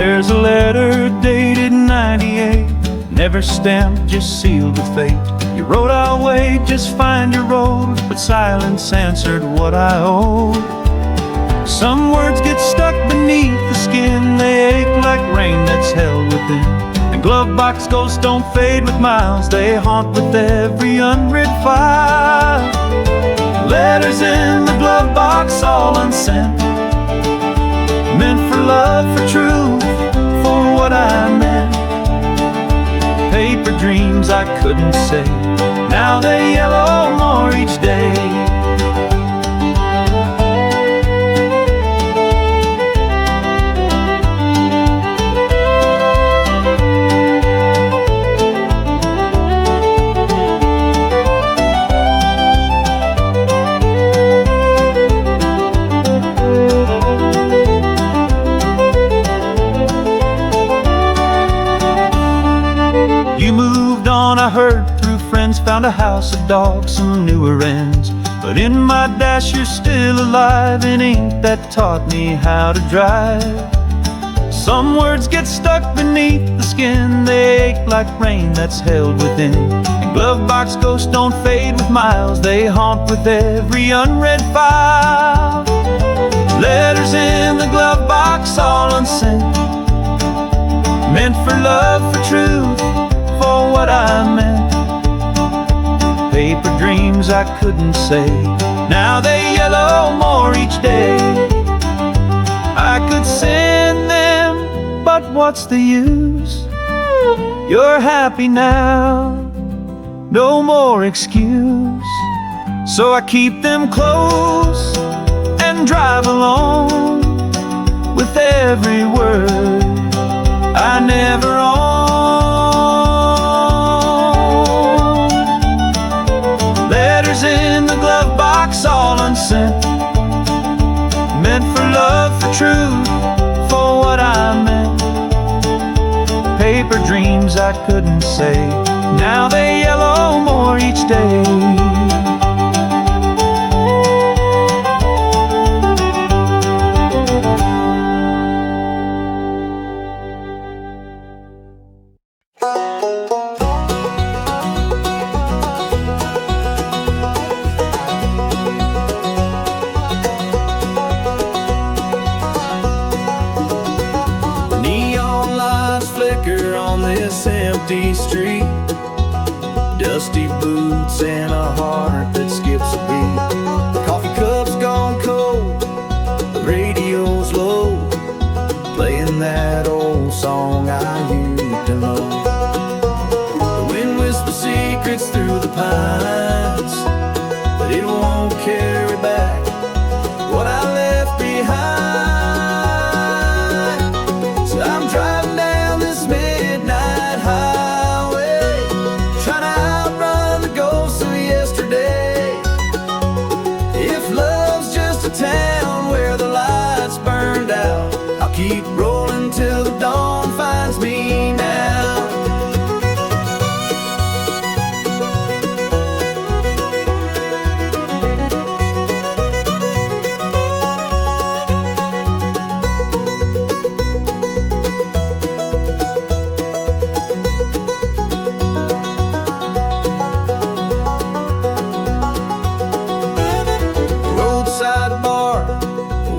There's a letter dated 98, never stamped, just sealed with fate. You wrote, I'll wait, just find your road, but silence answered what I owed. Some words get stuck beneath the skin, they ache like rain that's held within. And Glovebox ghosts don't fade with miles, they haunt with every unread file. Letters in the Glovebox, all unsent, meant for love, for truth, for what I meant. Paper dreams I couldn't say, now they yellow more each day. You moved on, I heard through friends, found a house, a dog, some newer ends. But in my dash you're still alive, in ink that taught me how to drive. Some words get stuck beneath the skin, they ache like rain that's held within. And Glovebox ghosts don't fade with miles, they haunt with every unread file. Letters in the Glovebox, all unsent, meant for love, for truth, for what I meant. Paper dreams I couldn't say, now they yellow more each day. I could send them, but what's the use? You're happy now, no more excuse. So I keep them close and drive alone with every word I never owned. In the Glovebox, all unsent, meant for love, for truth, for what I meant. Paper dreams I couldn't say, now they yellow more each day. On this empty street, dusty boots and a heart that skips a beat. The coffee cup's gone cold, the radio's low, playing that old song I used to know. The wind whispers secrets through the pines, but it won't carry back what I left behind. So I'm driving down this midnight highway, trying to outrun the ghosts of yesterday. If love's just a town where the lights burned out, I'll keep rolling till the dawn finds me now.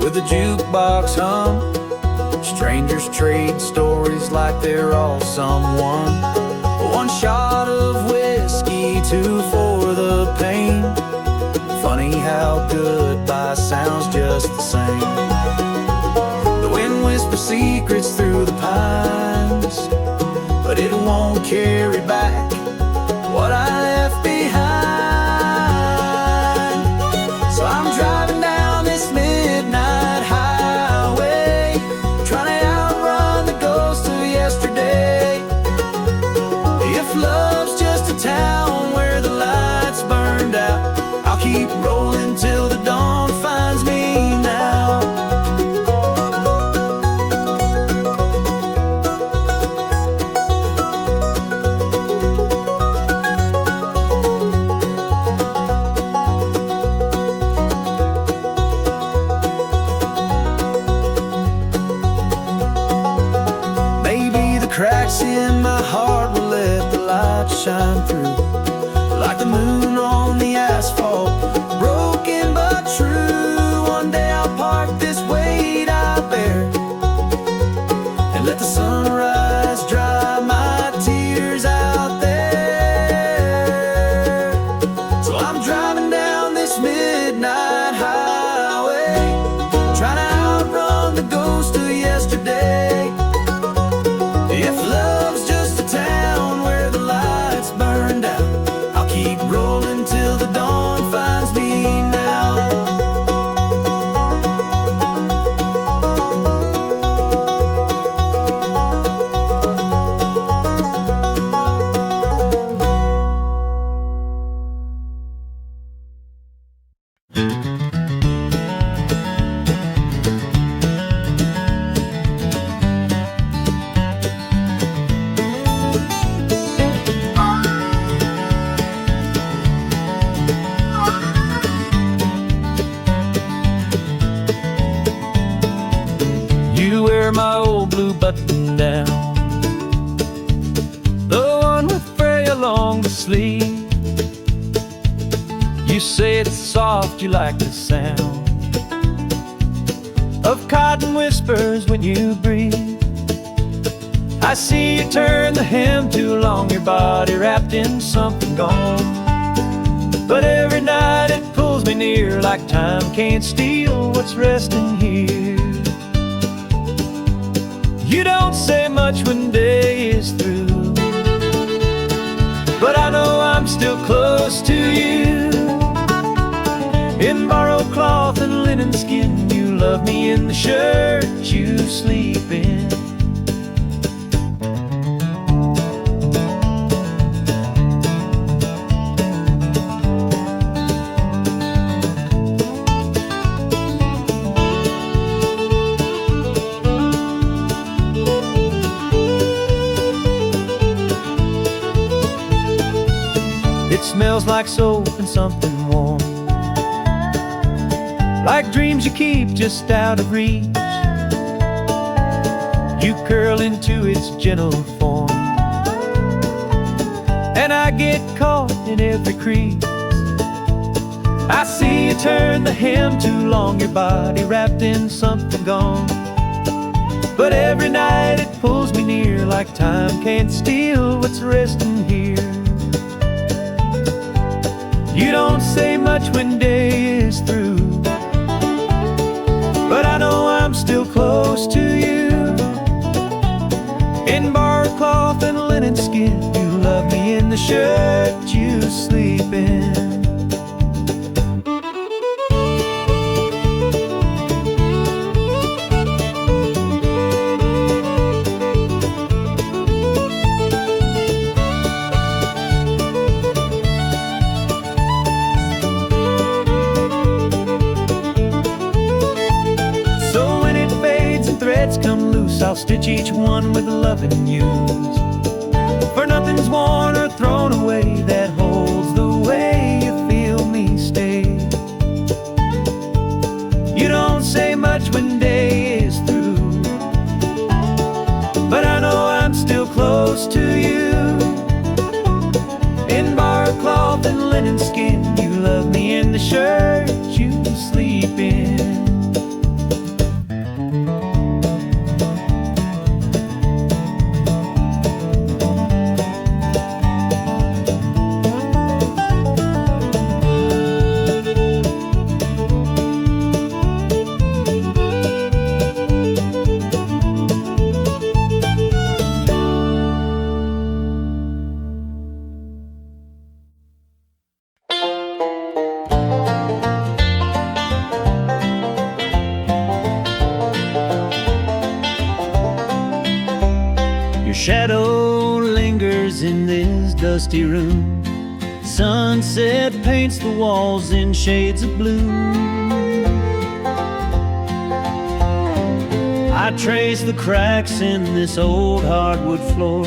With a jukebox hum, strangers trade stories like they're all someone. One shot of whiskey, two for the pain. Funny how goodbye sounds just the same. The wind whispers secrets through the pines, but it won't carry back what I left behind. So I'm driving down this midnight highway, trying to outrun the ghosts of yesterday. If love's just a town where the lights burned out, I'll keep rolling till the dawn finds me now. shine through. Like the moon on the asphalt, broken but true. One day I'll park this weight I bear and let the sunrise dry my tears out there. So I'm driving down this midnight highway, trying to outrun the ghost of yesterday. If love's just a town where the lights burned out, I'll keep rolling till the dawn finds me now. You wear my old blue button down, the one with fray along the sleeve. You say it's soft, you like the sound of cotton whispers when you breathe. I see you turn the hem too long, your body wrapped in something gone. But every night it pulls me near, like time can't steal what's resting here. You don't say much when day is through, but I know I'm still close to you. In borrowed cloth and linen skin, you love me in the shirt you sleep in. It smells like soap and something warm, like dreams you keep just out of reach. You curl into its gentle form, and I get caught in every crease. I see you turn the hem too long, your body wrapped in something gone. But every night it pulls me near, like time can't steal what's resting here. You don't say much when day is through, but I know I'm still close to you. In borrowed cloth and linen skin, you love me in the shirt you sleep in. Come loose, I'll stitch each one with loving news. For nothing's worn or thrown away that holds the way you feel me stay. You don't say much when day is through, but I know I'm still close to you. In borrowed cloth and linen skin, you love me in the shirt you sleep in. Shadow lingers in this dusty room. Sunset paints the walls in shades of blue. I trace the cracks in this old hardwood floor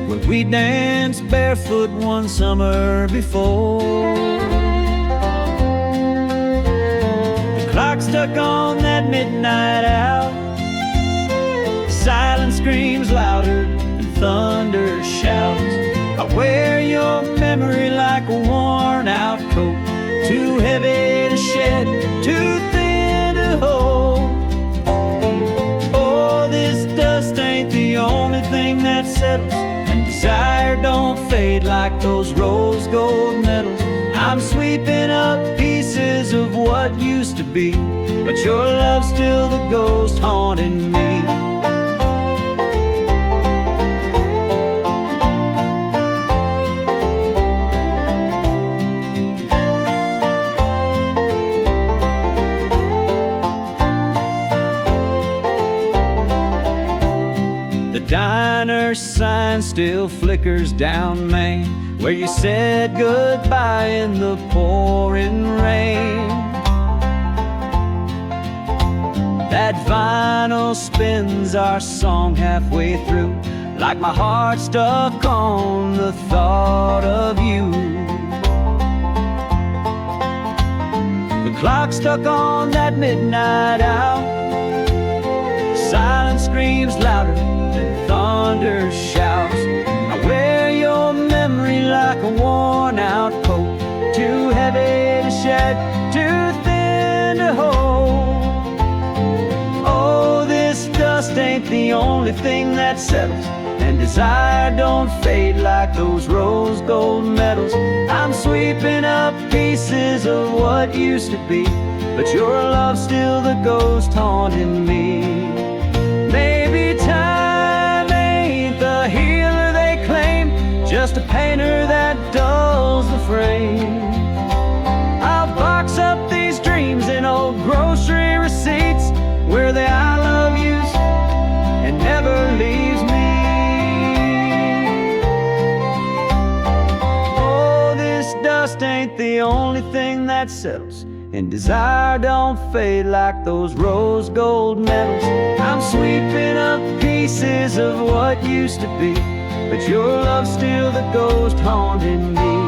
where we danced barefoot one summer before. The clock stuck on that midnight hour. Silence screams louder, thunder shouts. I wear your like a worn out coat, too heavy to shed, too thin to hold. Oh, this dust ain't the only thing that settles, and desire don't fade like those rose gold medals. I'm sweeping up pieces of what used to be, but your love's still the ghost haunting me. The diner sign still flickers down Main, where you said goodbye in the pouring rain. That vinyl spins our song halfway through, like my heart stuck on the thought of you. The clock stuck on that midnight hour, silence screams louder than thunder shouts. I wear your memory like a worn out coat, too heavy to shed, too thin to hold. Oh, this dust ain't the only thing that settles, and desire don't fade like those rose gold medals. I'm sweeping up pieces of what used to be, but your love's still the ghost haunting me. Maybe time ain't the healer they claim, just a painter that dulls the frame. I'll box up these dreams in old grocery receipts, where the I love yous and never leaves me. Oh, this dust ain't the only thing that settles, and desire don't fade like those rose gold medals. I'm sweeping up pieces of what used to be, but your love's still the ghost haunting me.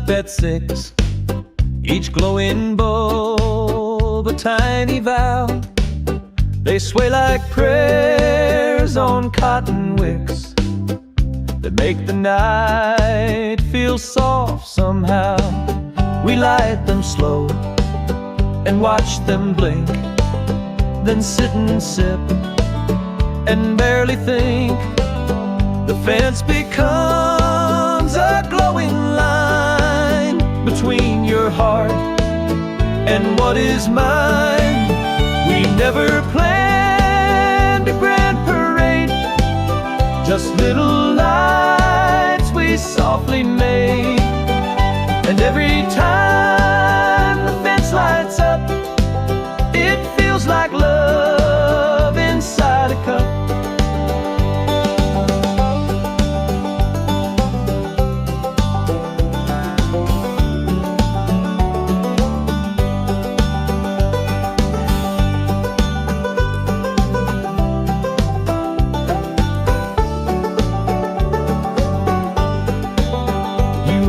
At 6, each glowing bulb a tiny vow. They sway like prayers on cotton wicks that make the night feel soft somehow. We light them slow and watch them blink, then sit and sip and barely think. The fence becomes a glowing line between your heart and what is mine. We never planned a grand parade, just little lights we softly made. And every time the fence lights up, it feels like love inside a cup.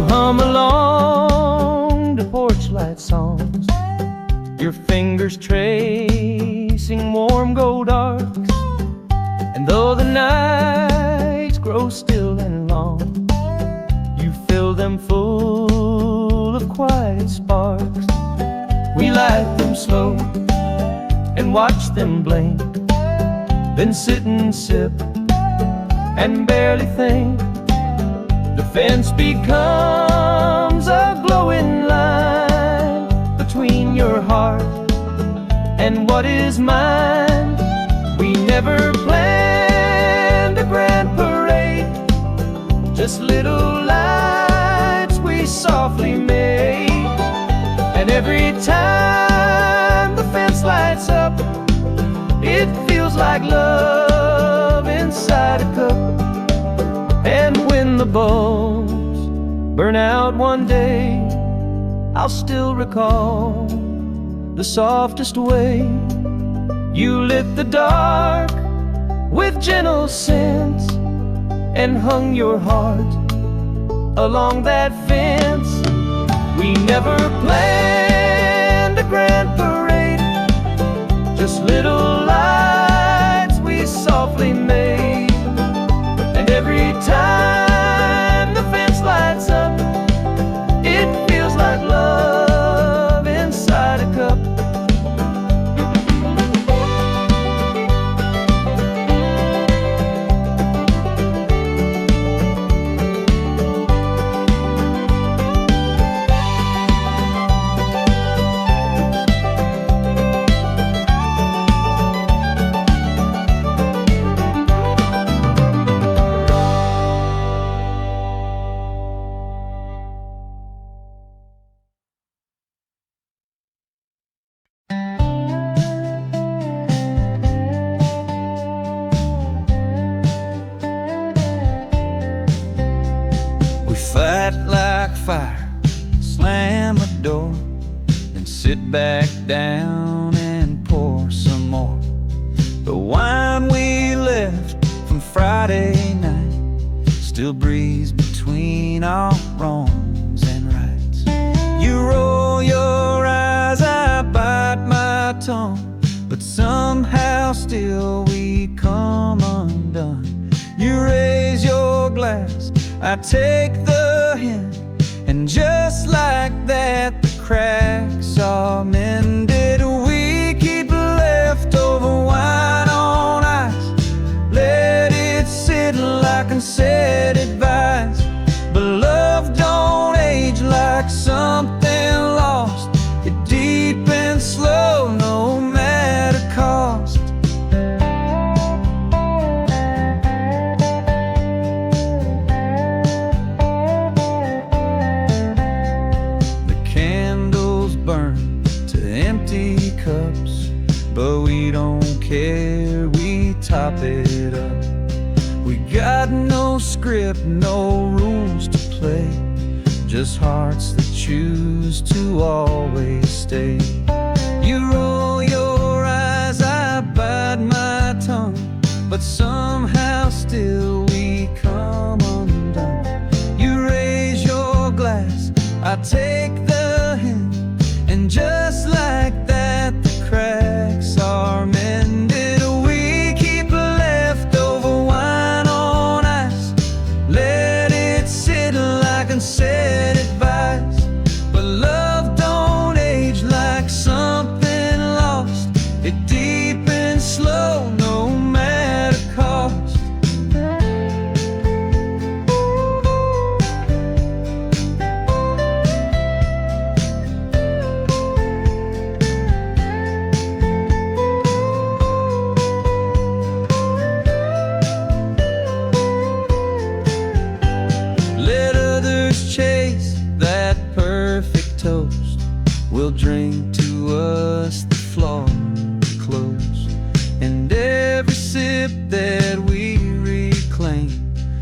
Hum along to porch light songs, your fingers tracing warm gold arcs. And though the nights grow still and long, you fill them full of quiet sparks. We light them slow and watch them blink, then sit and sip and barely think. The fence becomes a glowing line between your heart and what is mine. We never planned a grand parade, just little lights we softly made. And every time the fence lights up, it feels feels like love inside a cup. And when the bulbs burn out one day, I'll still recall the softest way you lit the dark with gentle scents and hung your heart along that fence. We never planned a grand parade, just little lights we softly made. And every time the fence lights up, it feels like love inside a cup. Fight like fire, slam a door, then sit back down and pour some more. The wine we left from Friday night still breathes between our wrongs and rights. You roll your eyes, I bite my tongue, but somehow still we come undone. You raise your glass, I take the hint, and just like that the cracks are mended. We keep leftover wine on ice, let it sit like unsaid advice. But love don't age like something lost, it deepens slow no matter cost. But we don't care, we top it up. We got no script, no rules to play, just hearts that choose to always stay. You roll your eyes, I bite my tongue, but somehow still we come undone. You raise your glass, I take the hint, and just like that the cracks are mended. We keep leftover wine on ice, let it sit like unsaid advice. But love don't age like something lost, it deepens slow no matter cost. We'll drink to us the floor close, and every sip that we reclaim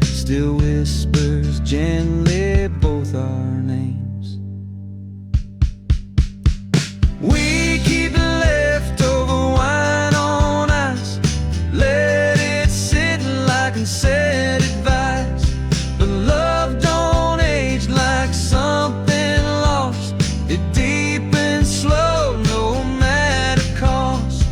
still whispers gently both our names. We keep leftover wine on ice, let it sit like unsaid advice. But love don't age like something lost, it deepens slow no matter cost.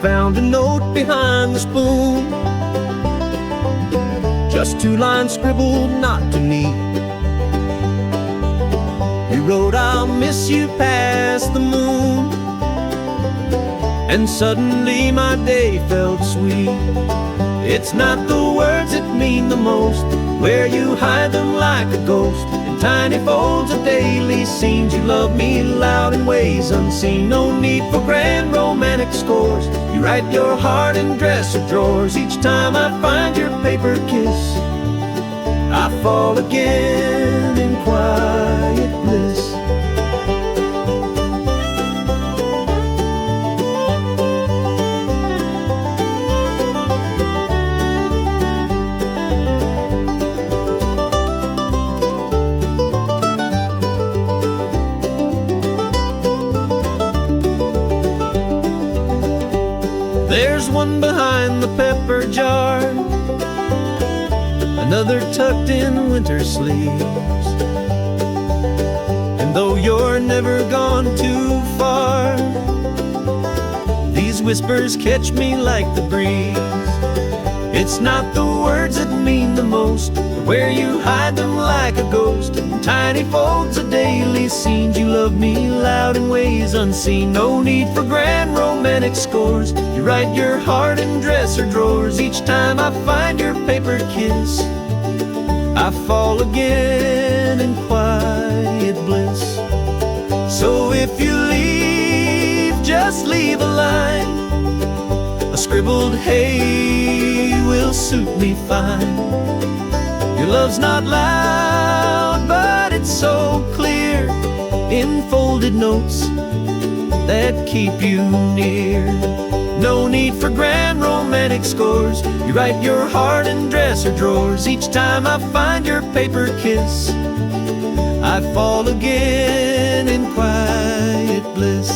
Found a note behind the spoon, just 2 lines scribbled not too neat. It You wrote, I'll miss you past the moon. And suddenly my day felt sweet. It's not the words that mean the most, where you hide them like a ghost in tiny folds of daily scenes. You love me loud in ways unseen. No need for grand romantic scores. You write your heart in dresser drawers. Each time I find your paper kiss, I fall again in quiet bliss. There's one behind the pepper jar, another tucked in winter sleeves. And though you're never gone too far, these whispers catch me like the breeze. It's not the words that mean the most, but where you hide them like a ghost in tiny folds of daily scenes. You love me loud in ways unseen. No need for grand romantic scores. You write your heart in dresser drawers. Each time I find your paper kiss, I fall again in quiet bliss. So if you leave, just leave a line. A scribbled hey will suit me fine. Your love's not loud, but it's so clear in folded notes that keep you near. No need for grand romantic scores. You write your heart in dresser drawers. Each time I find your paper kiss, I fall again in quiet bliss.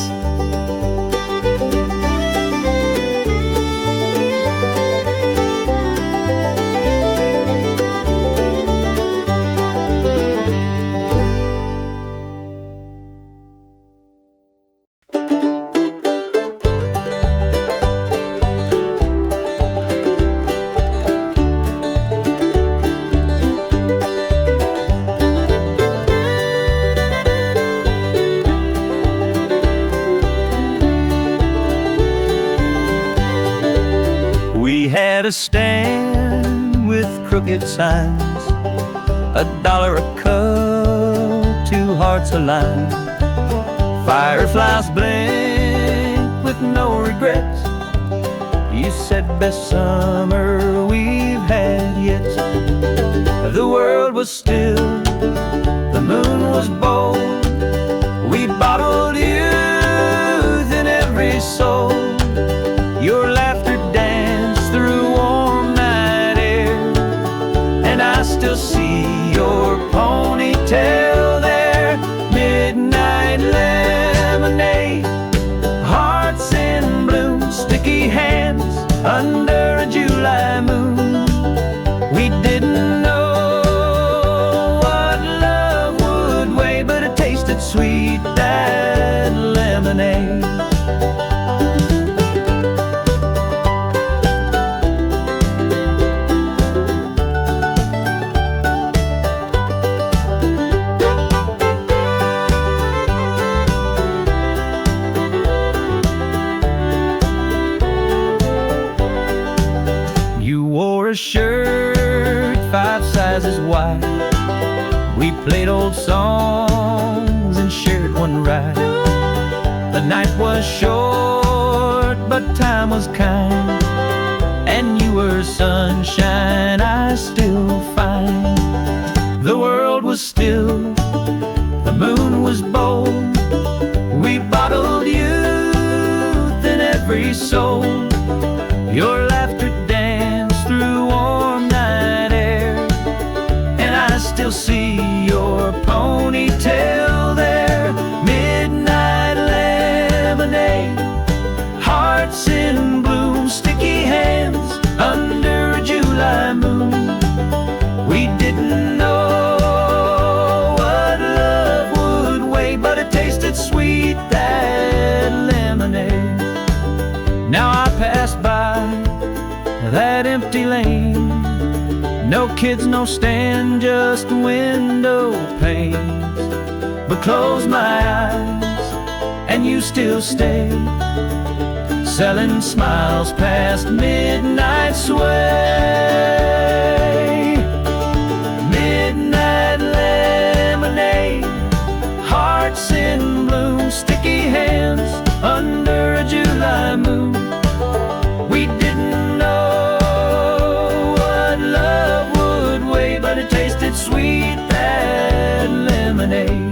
We had a stand with crooked signs, $1 a cup, 2 hearts aligned. Fireflies blink with no regrets. You said best summer we've had yet. The world was still, the moon was bold. We bottled youth in every soul. Your laughter danced through warm night air, and I still see your ponytail there. Midnight lemonade, hearts in bloom, sticky hands under a July moon. We didn't know what love would weigh, but it tasted sweet, that lemonade. A shirt 5 sizes wide. We played old songs and shared one ride. The night was short, but time was kind, and you were sunshine I still find. The world was still, the moon was bold. We bottled youth in every soul. Your laughter through warm night air, and I still see your ponytail there. Midnight lemonade, hearts in bloom, sticky hands under a July moon. We didn't know what love would weigh, but it tasted sweet, that lemonade. Now I pass by that empty lane, no kids, no stand, just window panes. But would close my eyes and you still stay, selling smiles past midnight sway. Midnight lemonade, hearts in bloom, sticky hands under a July moon. We didn't know what love would weigh, but it tasted sweet, that lemonade.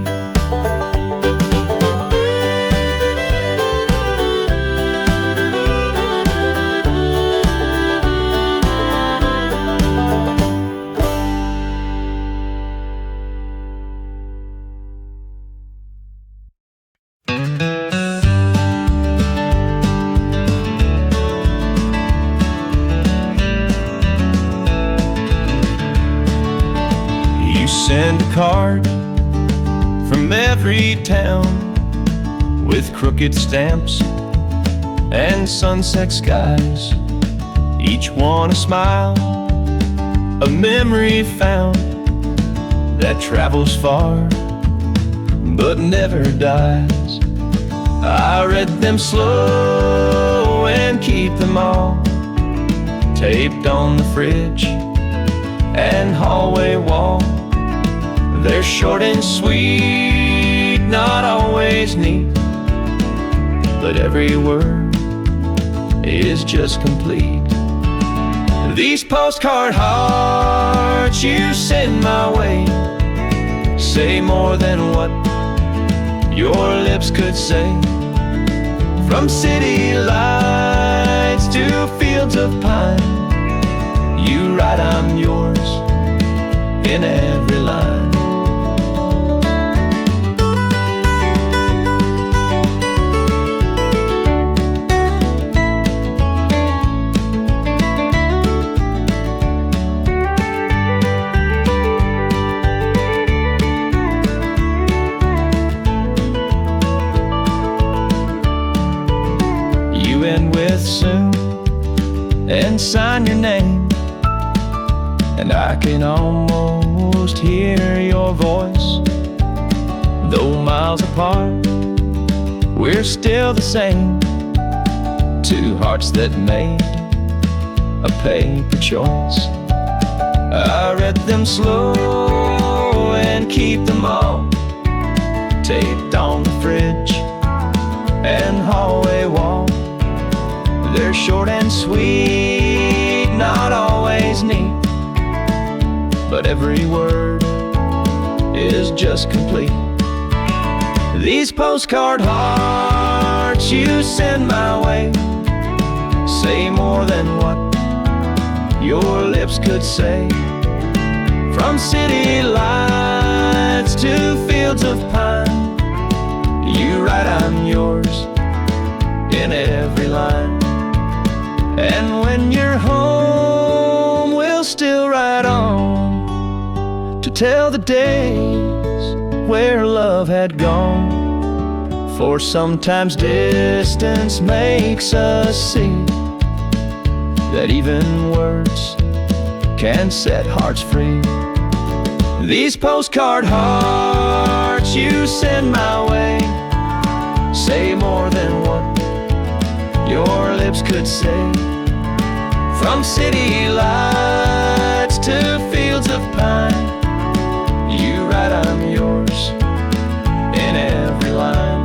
Send a card from every town with crooked stamps and sunset skies, each one a smile, a memory found that travels far but never dies. I read them slow and keep them all taped on the fridge and hallway wall. They're short and sweet, not always neat, but every word is just complete. These postcard hearts you send my way say more than what your lips could say. From city lights to fields of pine, you write I'm yours in every line. Soon and sign your name, and I can almost hear your voice. Though miles apart, we're still the same, two hearts that made a paper choice. I read them slow and keep them all taped on the fridge and hallway wall. They're short and sweet, not always neat, but every word is just complete. These postcard hearts you send my way say more than what your lips could say. From city lights to fields of pine, you write I'm yours in every line. And when you're home, we'll still ride on to tell the days where love had gone. For sometimes distance makes us see that even words can set hearts free. These postcard hearts you send my way say more than what your lips could say. From city lights to fields of pine, you write I'm yours in every line.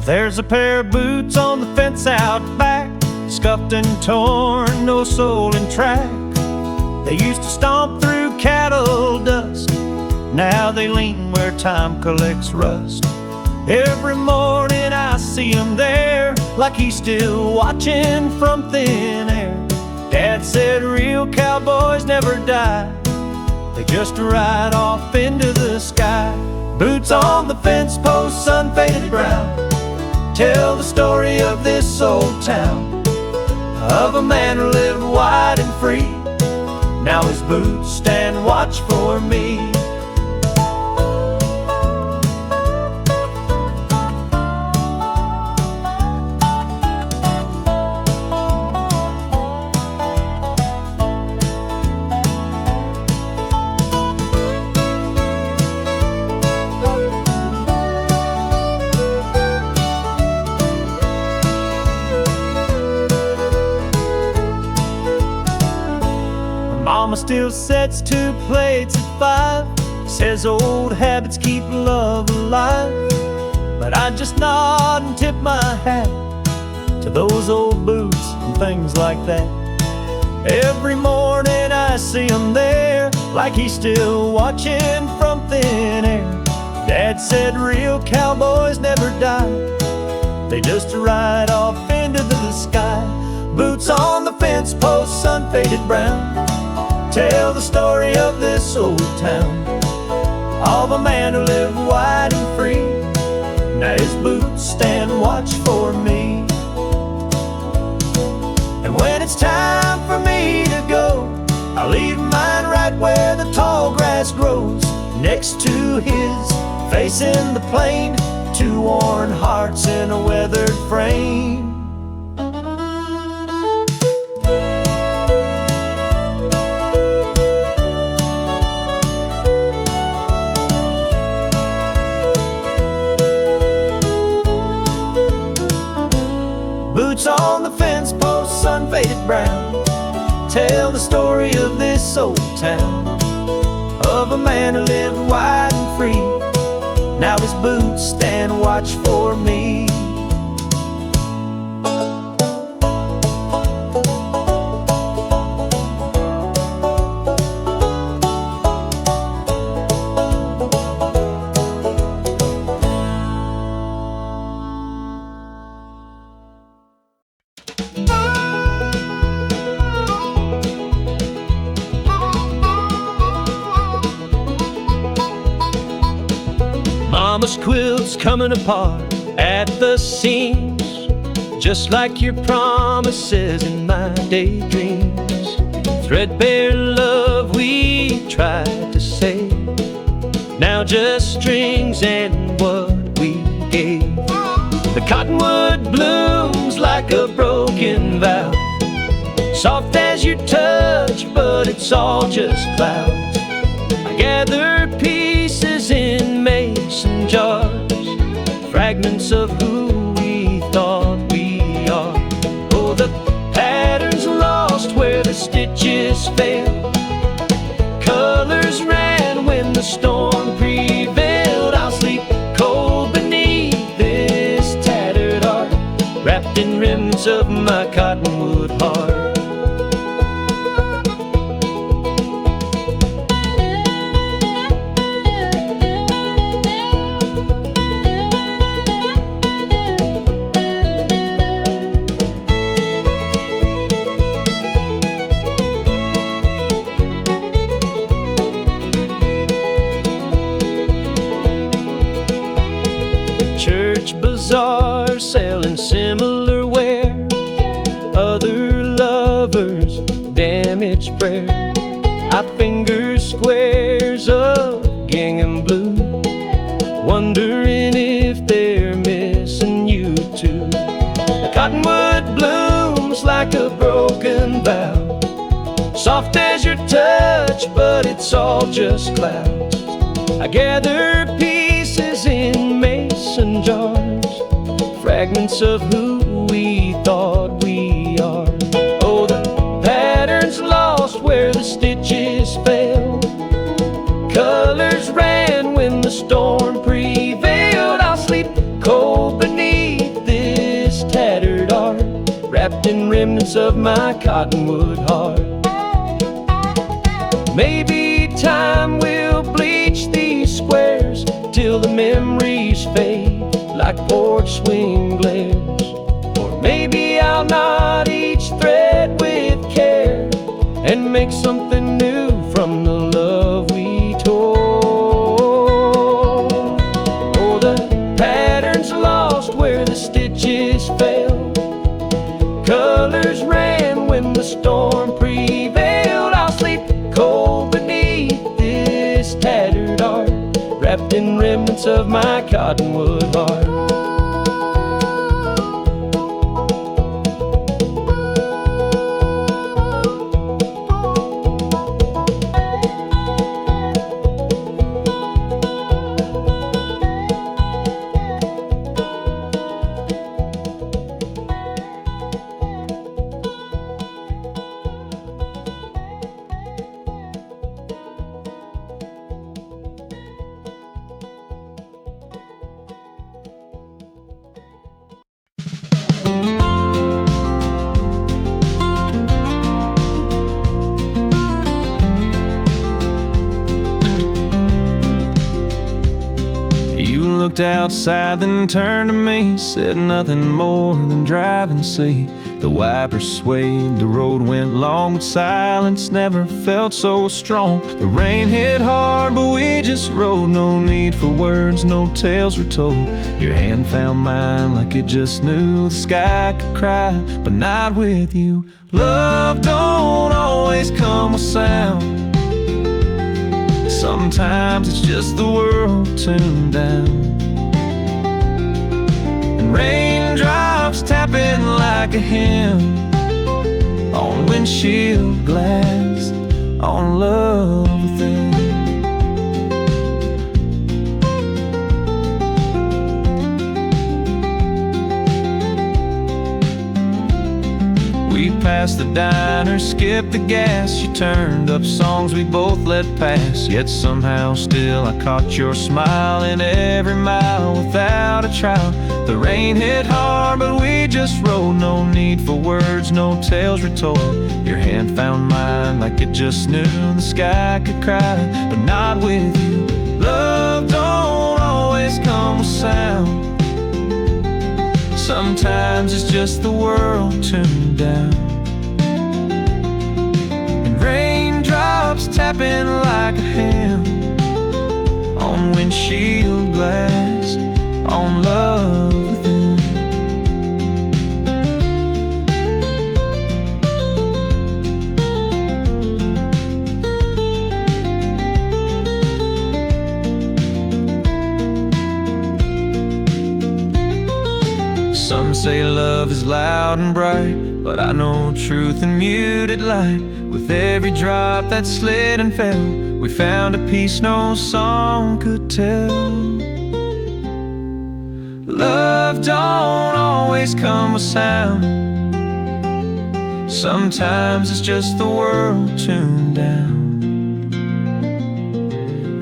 There's a pair of boots on the fence out back, scuffed and torn, no soul in track. They used to stomp through cattle dust, now they lean where time collects rust. Every morning I see him there, like he's still watching from thin air. Dad said real cowboys never die, they just ride off into the sky. Boots on the fence posts, unfaded brown, tell the story of this old town, of a man who lived wide and free. Now his boots stand watch for me. Mama still sets 2 plates at 5, says old habits keep love alive. But I just nod and tip my hat to those old boots and things like that. Every morning I see him there, like he's still watching from thin air. Dad said real cowboys never die, they just ride off into the sky. Boots on the fence posts, unfaded brown, tell the story of this old town, of a man who lived wide and free. Now his boots stand watch for me. And when it's time for me to go, I'll leave mine right where the tall grass grows, next to his, facing the plain, 2 worn hearts in a weathered frame. Boots on the fence posts, unfaded brown, tell the story of this old town, of a man who lived wide and free. Now his boots stand watch for me. Mama's quilt's coming apart at the seams, just like your promises in my daydreams. Threadbare love we tried to save, now just strings and what we gave. The cottonwood blooms like a broken vow, soft as your touch, but it's all just clouds. I gather pieces in mason jars, fragments of who we thought we are. Oh, the pattern's lost where the stitches failed, colors ran when the storm prevailed. I'll sleep cold beneath this tattered art, wrapped in remnants of my cottonwood heart. Bazaar selling similar wear, other lovers' damaged prayer. I finger squares of gingham blue, wondering if they're missing you too. The cottonwood blooms like a broken vow, soft as your touch, but it's all just clouds. I gather pieces in mason jars, fragments of who we thought we are. Oh, the pattern's lost where the stitches fell, colors ran when the storm prevailed. I'll sleep cold beneath this tattered art, wrapped in remnants of my cottonwood heart. Maybe time will bleach these squares till the memories fade like porch swing glares. Or maybe I'll knot each thread with care and make something new from the love we tore. stitches fell. Colors ran when the storm prevailed. I'll sleep cold beneath this tattered art, wrapped in remnants of my cottonwood heart. Looked outside, then turned to me, said nothing more than drive and see. The wipers swayed, the road went long, but silence never felt so strong. The rain hit hard, but we just rode. No need for words, no tales were told. Your hand found mine like it just knew the sky could cry, but not with you. Love don't always come with sound. Sometimes it's just the world tuned down. Raindrops tapping like a hymn on windshield glass, on love within. We passed the diner, skipped the gas. You turned up songs we both let pass. Yet somehow still I caught your smile in every mile without a trial. The rain hit hard, but we just rode. No need for words, no tales were told. Your hand found mine like it just knew the sky could cry, but not with you. Love don't always come with sound. Sometimes it's just the world tuned down. And raindrops tapping like a hymn on windshield glass, on love within. Some say love is loud and bright, but I know truth in muted light. With every drop that slid and fell, we found a peace no song could tell. Love don't always come with sound. Sometimes it's just the world tuned down.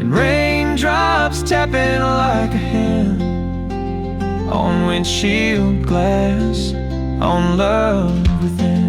And raindrops tapping like a hymn on windshield glass, on love within.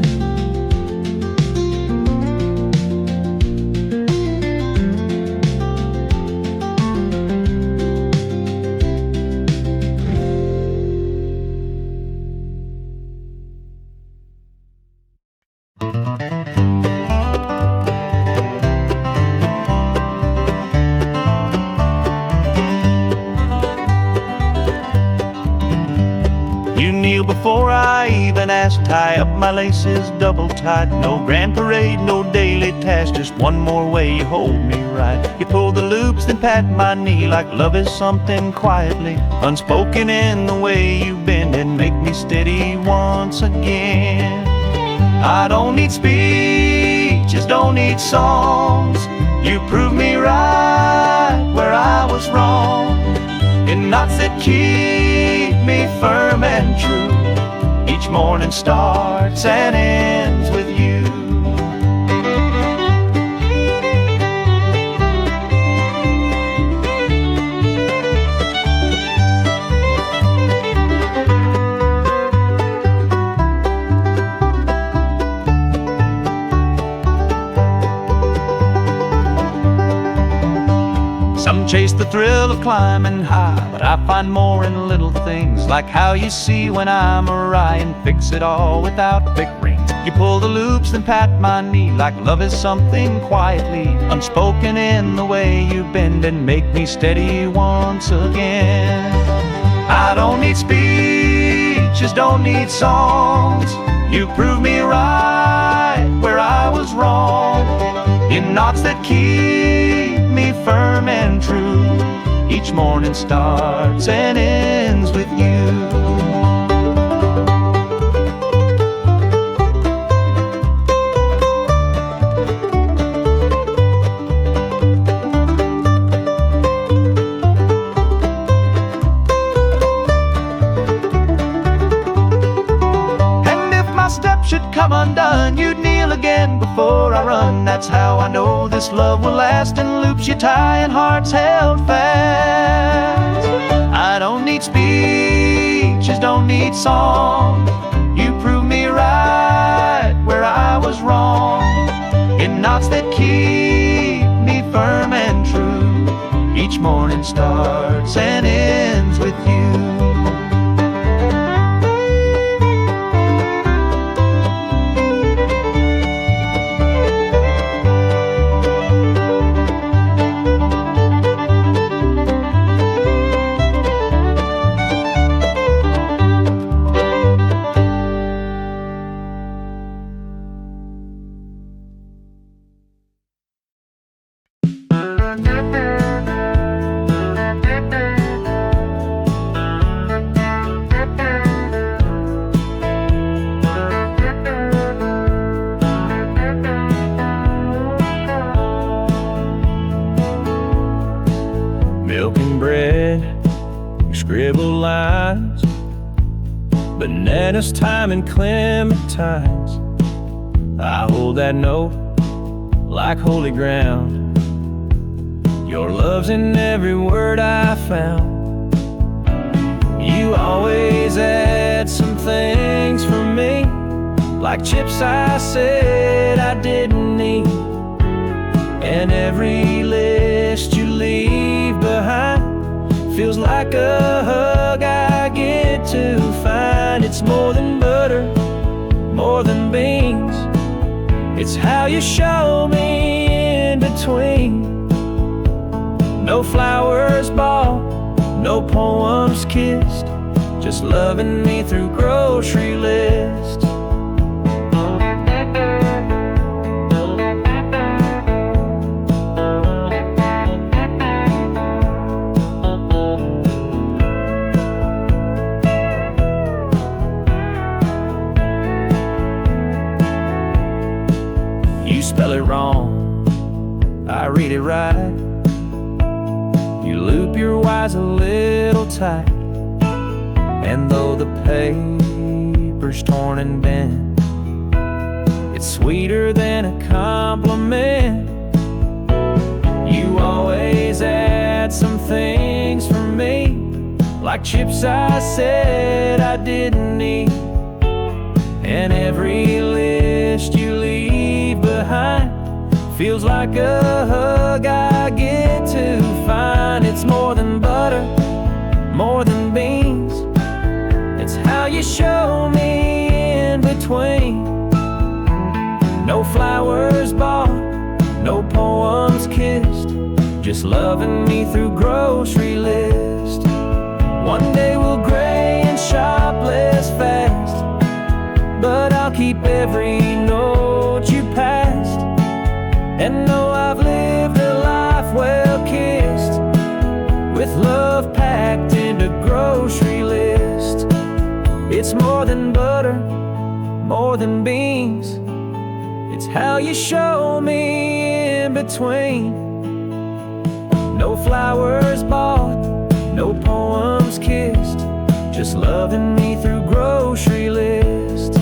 Before I even asked, tie up my laces double tight. No grand parade, no daily task, just one more way you hold me right. You pull the loops, then pat my knee like love is something quietly unspoken in the way you bend and make me steady once again. I don't need speeches, don't need songs. You prove me right where I was wrong. In knots that keep me firm and true. Each morning starts and ends with you. Some chase the thrill of climbing high, but I find more in little things, like how you see when I'm awry and fix it all without big rings. You pull the loops and pat my knee like love is something quietly unspoken in the way you bend and make me steady once again. I don't need speed, speeches don't need songs. You prove me right where I was wrong. In knots that keep me firm and true. Each morning starts and ends with you. Come undone, you'd kneel again before I run. That's how I know this love will last, and loops you tie and hearts held fast. I don't need speeches, don't need songs. You prove me right where I was wrong. In knots that keep me firm and true. Each morning starts and ends with you. Milk and bread, you scribble lines, bananas, thyme, and clementines. I hold that note like holy ground. Your love's in every word I found. You always add some things for me, like chips I said I didn't need. And every list you leave behind feels like a hug I get to find. It's more than butter, more than beans. It's how you show me in between. No flowers bought, no poems kissed, just loving me through grocery lists. You spell it wrong, I read it right. You loop your Y's a little tight. And though the paper's torn and bent, it's sweeter than a compliment. You always add some things for me, like chips I said I didn't need. And every list you leave behind feels like a hug I get to find. It's more than butter, more than beans. It's how you show me in between. No flowers bought, no poems kissed, just loving me through grocery list. One day we'll gray and shop less fast, but I'll keep every note you passed, and know I've lived a life well kissed, with love packed into grocery list. It's more than butter, more than beans. It's how you show me in between. No flowers bought, no poems kissed, just loving me through grocery list.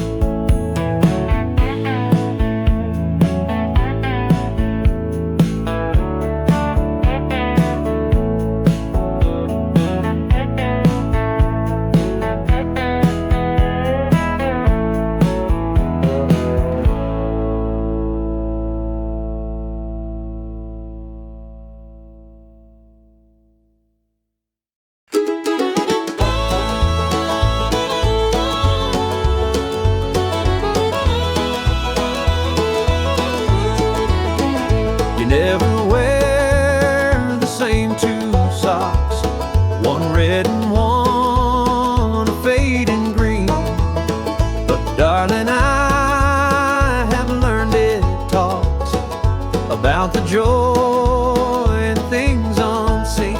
about the joy in things unseen.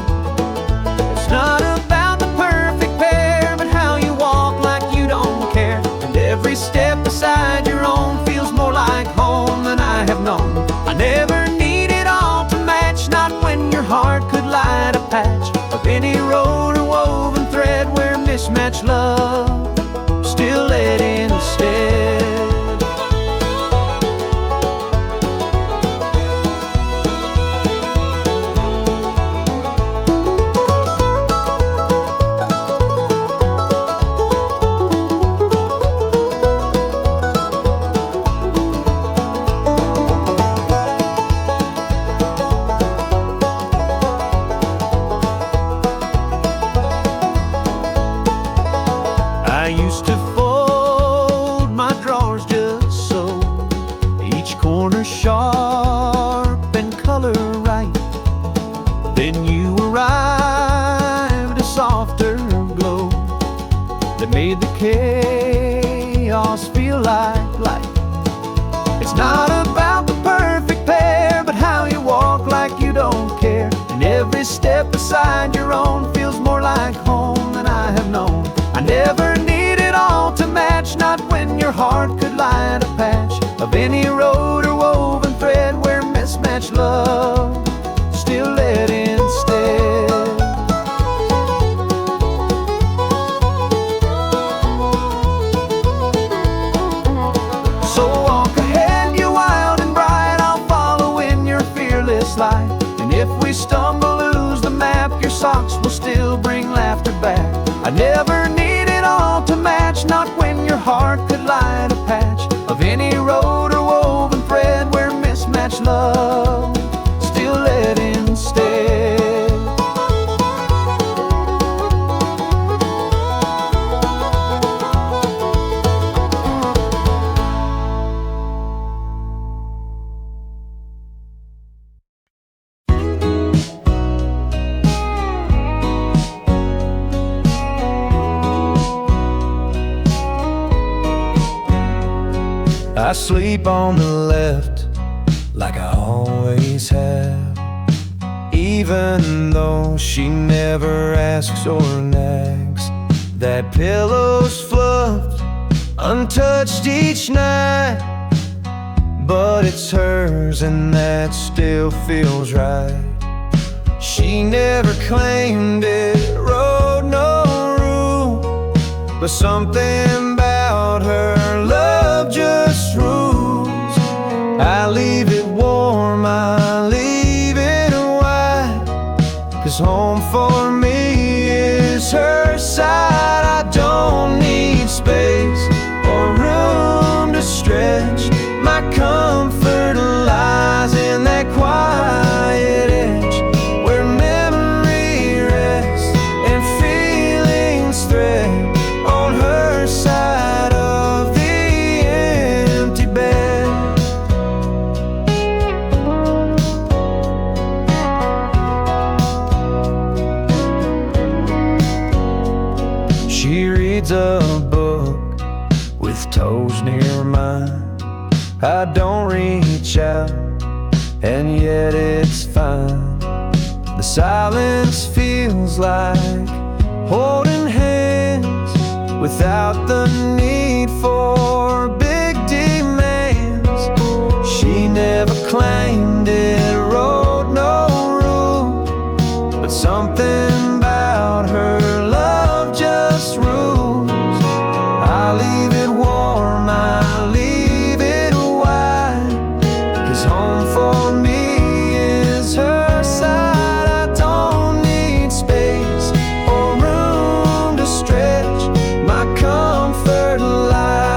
It's not about the perfect pair, but how you walk like you don't care. And every step beside your own feels more like home than I have known. I never needed all to match, not when your heart could light a patch of any road or woven thread where mismatched love still led instead. I used to fold my drawers just so, each corner sharp and color right. Then you arrived, a softer glow that made the chaos feel like light. It's not about the perfect pair, but how you walk like you don't care. And every step beside your own feels more like home than I have known. I never needed all to match, not when your heart could light a patch of any road or woven thread where mismatched love still led instead. So walk ahead, you wild and bright, I'll follow in your fearless light. And if we stumble, lose the map, your socks will still bring laughter back. I never needed all to match, not when your heart could light a patch of any road or woven thread where mismatched love still led instead. I sleep on the left like I always have, even though she never asks or nags. That pillow's fluffed, untouched each night, but it's hers and that still feels right. She never claimed it, wrote no rule, but something about her love just rules. I leave it warm, I leave it wide, 'cause home for me is her side. I don't need space or room to stretch. My comfort lies in that quiet edge where memory rests and feelings thread on her side of the empty bed. She reads a book with toes near mine. I don't reach out, and yet it's fine. The silence feels like holding hands without the need for big demands. She never claimed it, wrote no rule, but something about her love just rules. I leave it warm, I leave it wide, 'cause home for me is her side. I don't need space or room to stretch. My comfort lies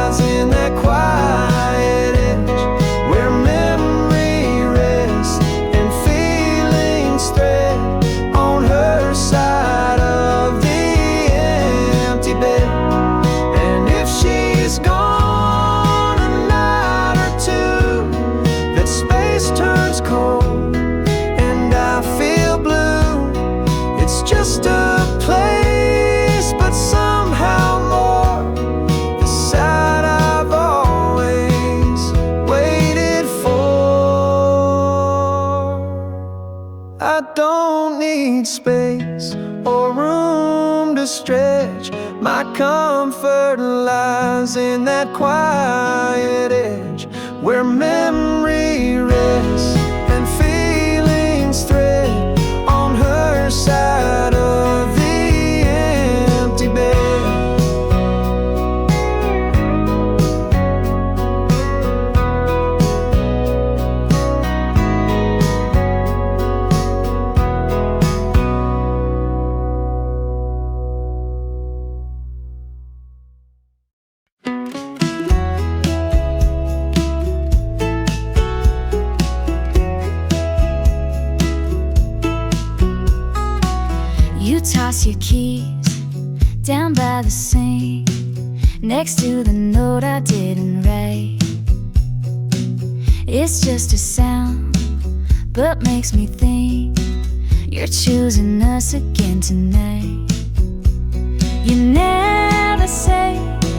My comfort lies in that quiet edge where memory rests and feelings thread on her side of the empty bed. You toss your keys down by the sink, next to the note I didn't write. It's just a sound, but makes me think you're choosing us again tonight. You never say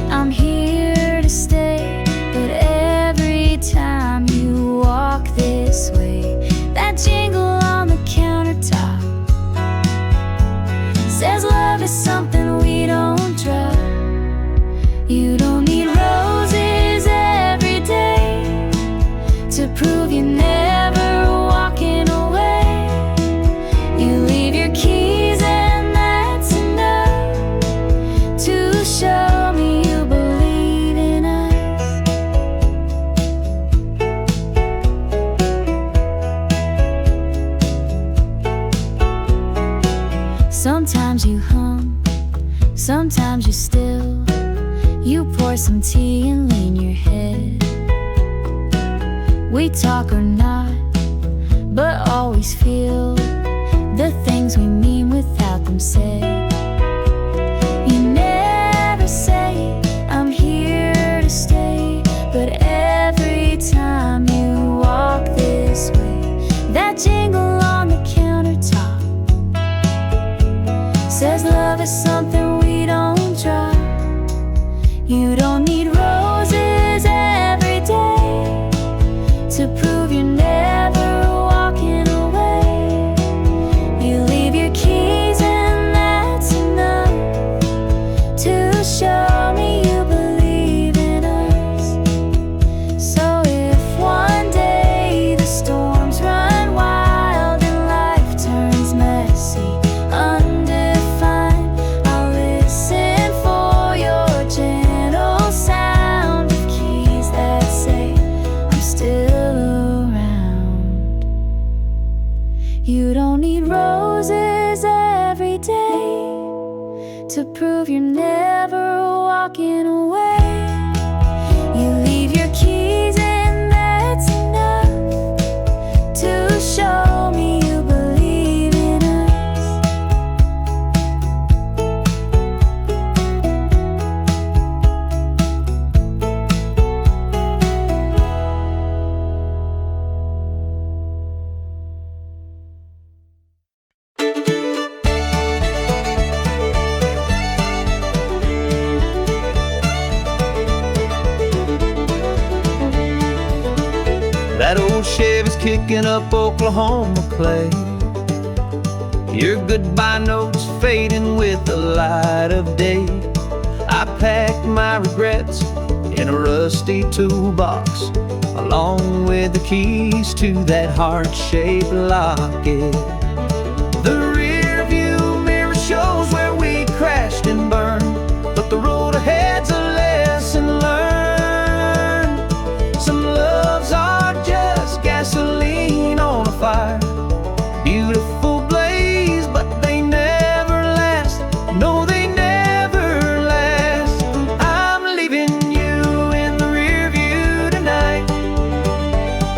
I'm here to stay, but every time you walk this way, that jingle on the countertop says love is something we don't drop. You don't need roses every day to prove you're never walking away. You leave your keys and that's enough to show me you believe in us. Sometimes you hum, sometimes you still. You pour some tea and lean your head. We talk or not, but always feel the things we mean without them said. You never say I'm here to stay, but every time you walk this way, that jingle on the countertop says love is something we don't drop. You don't need roses every day to prove you're never walking away. You leave your keys and that's enough to show me you believe in us. So if one day the storms run wild and life turns messy, undefined, I'll listen for your gentle sound of keys that say I'm still around. You don't need roses every day to prove you're never walking away. You leave your keys and that's enough to show me you believe in us. That old Chevy's kicking up Oklahoma clay. Your goodbye note's fading with the light of day. I packed my regrets in a rusty toolbox, along with the keys to that heart-shaped locket. The rear view mirror shows where we crashed and burned, but the road ahead's a lesson learned. Some loves are just gasoline on a fire, beautiful blaze, but they never last. No, they never last. I'm leaving you in the rear view tonight,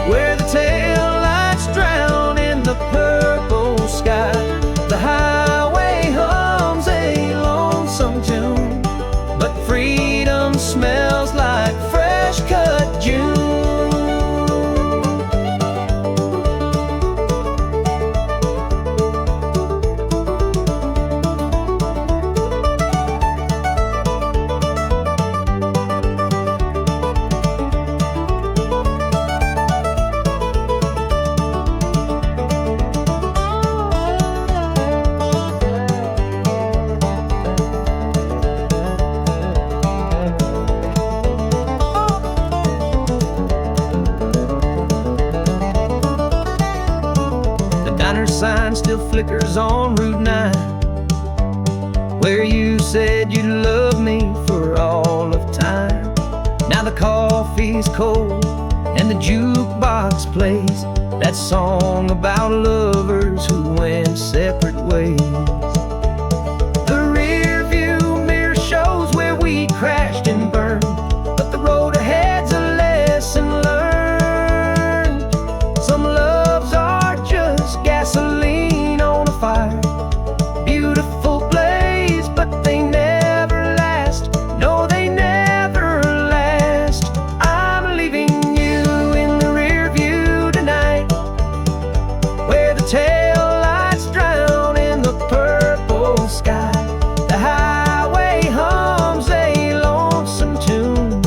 where the taillights drown in the purple sky. The highway hums a lonesome sign still flickers on Route 9, where you said you'd love me for all of time. Now the coffee's cold and the jukebox plays that song about lovers who went separate ways. The rear view mirror shows where we crashed and burned, but the road ahead's a lesson learned. Some loves are just gasoline on a fire, beautiful blaze, but they never last. No, they never last. I'm leaving you in the rear view tonight, where the tail lights drown in the purple sky. The highway hums a lonesome tune,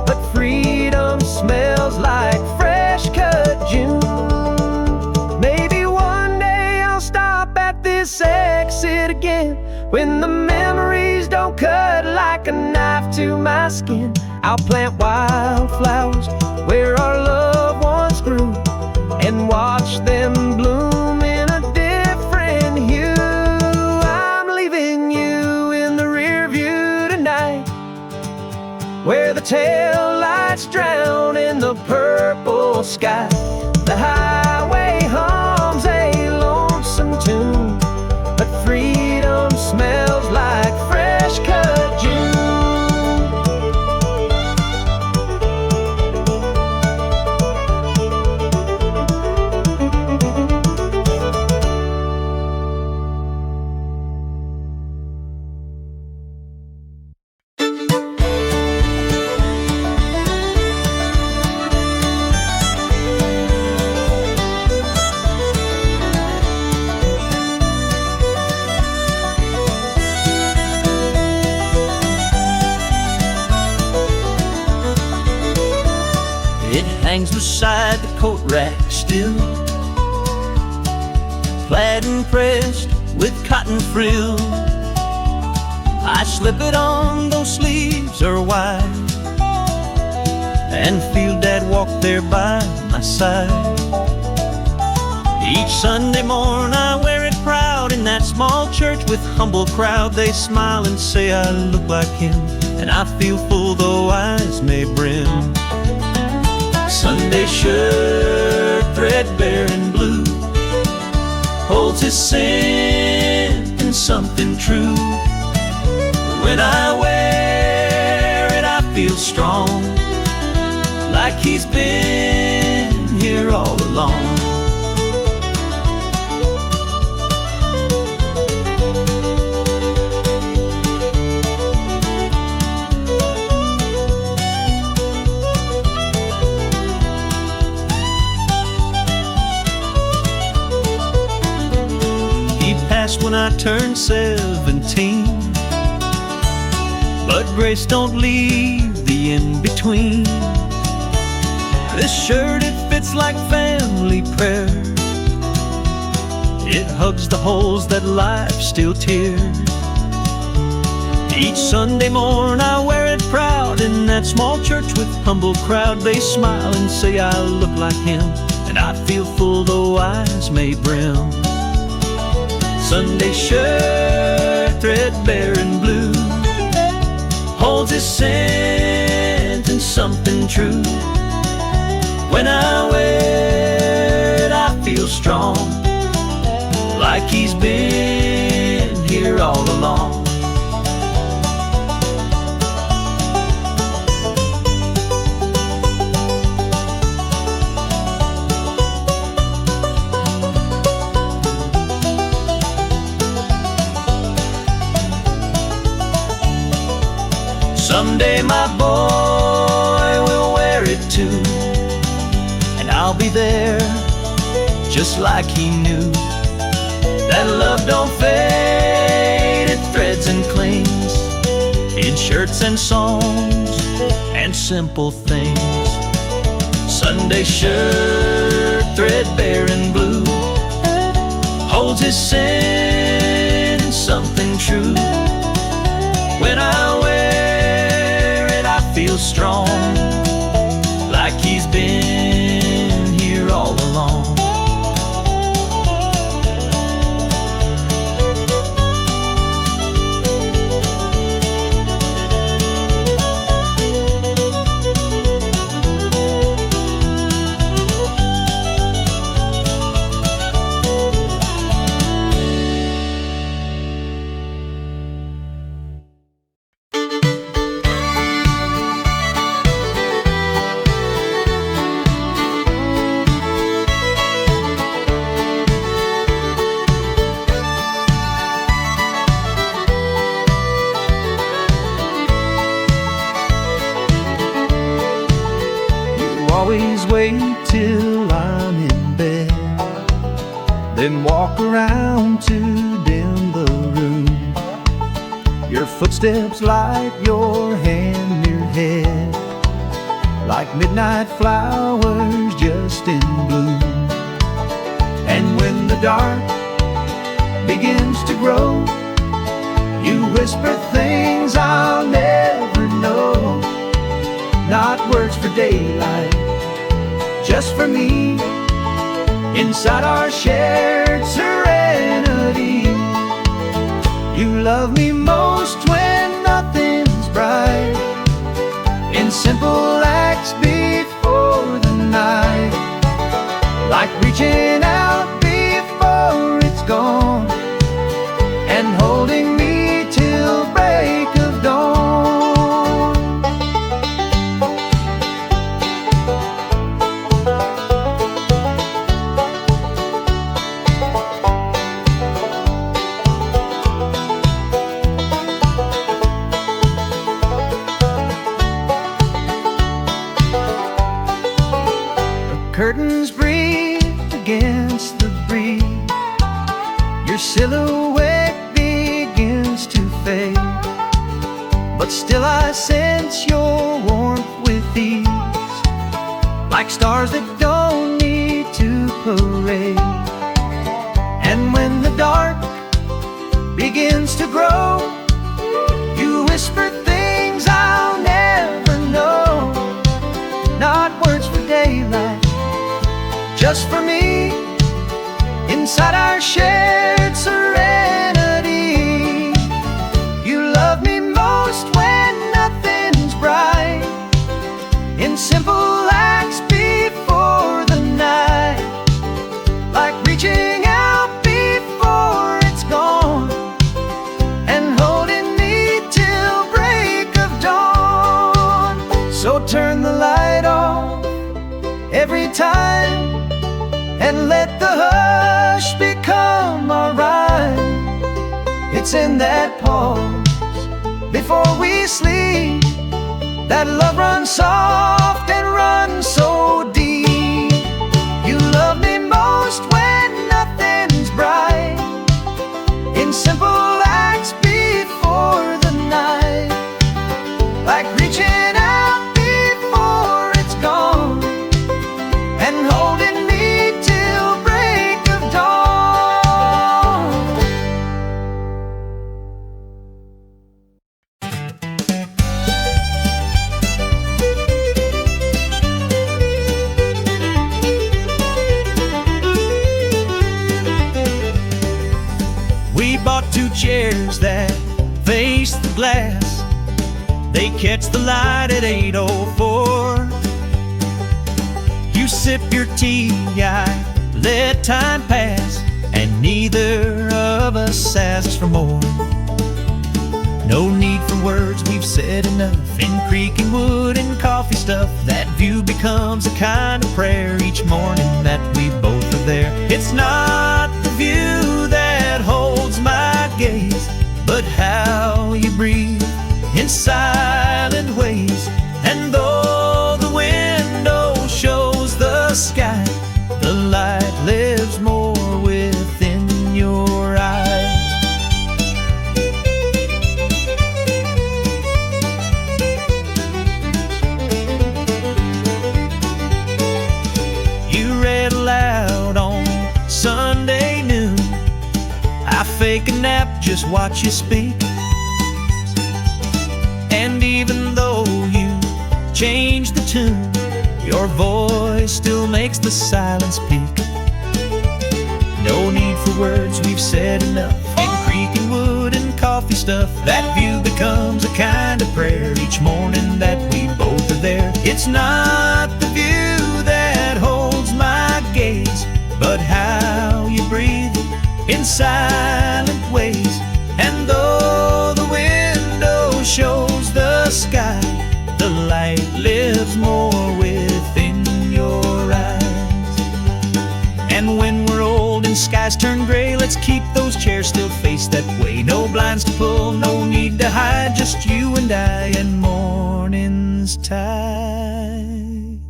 but freedom smells like fresh cut June. Maybe one day I'll stop at this exit again, when the memories don't cut like a knife to my skin. I'll plant wildflowers where our loved ones grew, and watch them bloom in a different hue. I'm leaving you in the rear view tonight, where the tail lights drown in the purple sky. The highway hums a lonesome tune, but freedom smells like fresh cut June. It hangs beside the coat rack still, plaid and pressed with cotton frill. I slip it on, those sleeves are wide, and feel Dad walk there by my side. Each Sunday morn I wear it proud in that small church with humble crowd. They smile and say I look like him, and I feel full though eyes may brim. Sunday shirt, threadbare and blue, holds his scent and something true. When I wear it I feel strong, like he's been here all along. When I turned 17, but grace don't leave the in-between. This shirt, it fits like family prayer. It hugs the holes that life still tears. Each Sunday morn I wear it proud in that small church with humble crowd. They smile and say I look like him, and I feel full though eyes may brim. Sunday shirt, threadbare and blue, holds his scent and something true. When I wear it I feel strong, like he's been here all along. Someday my boy will wear it too, and I'll be there just like he knew. That love don't fade, it threads and clings in shirts and songs and simple things. Sunday shirt, threadbare and blue, holds his scent and something true. When I wear it I feel strong, like he's been here all along. wait till I'm in bed, then walk around to dim the room. Your footsteps light your hand near head, like midnight flowers just in bloom. And when the dark begins to grow, you whisper things I'll never know. Not words for daylight, just for me, inside our shared serenity. You love me most when nothing's bright, in simple acts before the night, like reaching out before it's gone, and holding me till break of dawn. The curtains breathe against the breeze, your silhouette begins to fade, but still I sense your warmth with ease, like stars that don't need to parade. And when the dark begins to grow, you whisper things I'll never know. Not words for daylight, just for me, inside our shared serenity. You love me most when nothing's bright, in simple acts before the night, like reaching out before it's gone, and holding me till break of dawn. So turn the light on every time, and let the hush become our rhyme. It's in that pause before we sleep that love runs soft and runs so deep. You love me most when nothing's bright, in simple acts before the night, like reaching out before it's gone, and holding me till break of dawn. We bought 2 chairs that face the glass. They catch the light at 8:04. You sip your tea, I let time pass, and neither of us asks for more. No need for words, we've said enough. In creaking wood and coffee stuff, that view becomes a kind of prayer each morning that we both are there. It's not the view that holds my gaze, but how you breathe in silent ways. And though the window shows the sky, the light lives more within your eyes. You read aloud on Sunday noon, I fake a nap, just watch you speak. And even though you change the tune, your voice still makes the silence peak. No need for words, we've said enough. In creaking wood and coffee stuff, that view becomes a kind of prayer each morning that we both are there. It's not the view that holds my gaze, but how you breathe in silent ways. And though the window shows the sky, the light lives more within your eyes. And when we're old and skies turn gray, let's keep those chairs still face that way. No blinds to pull, no need to hide, just you and I and morning's tide.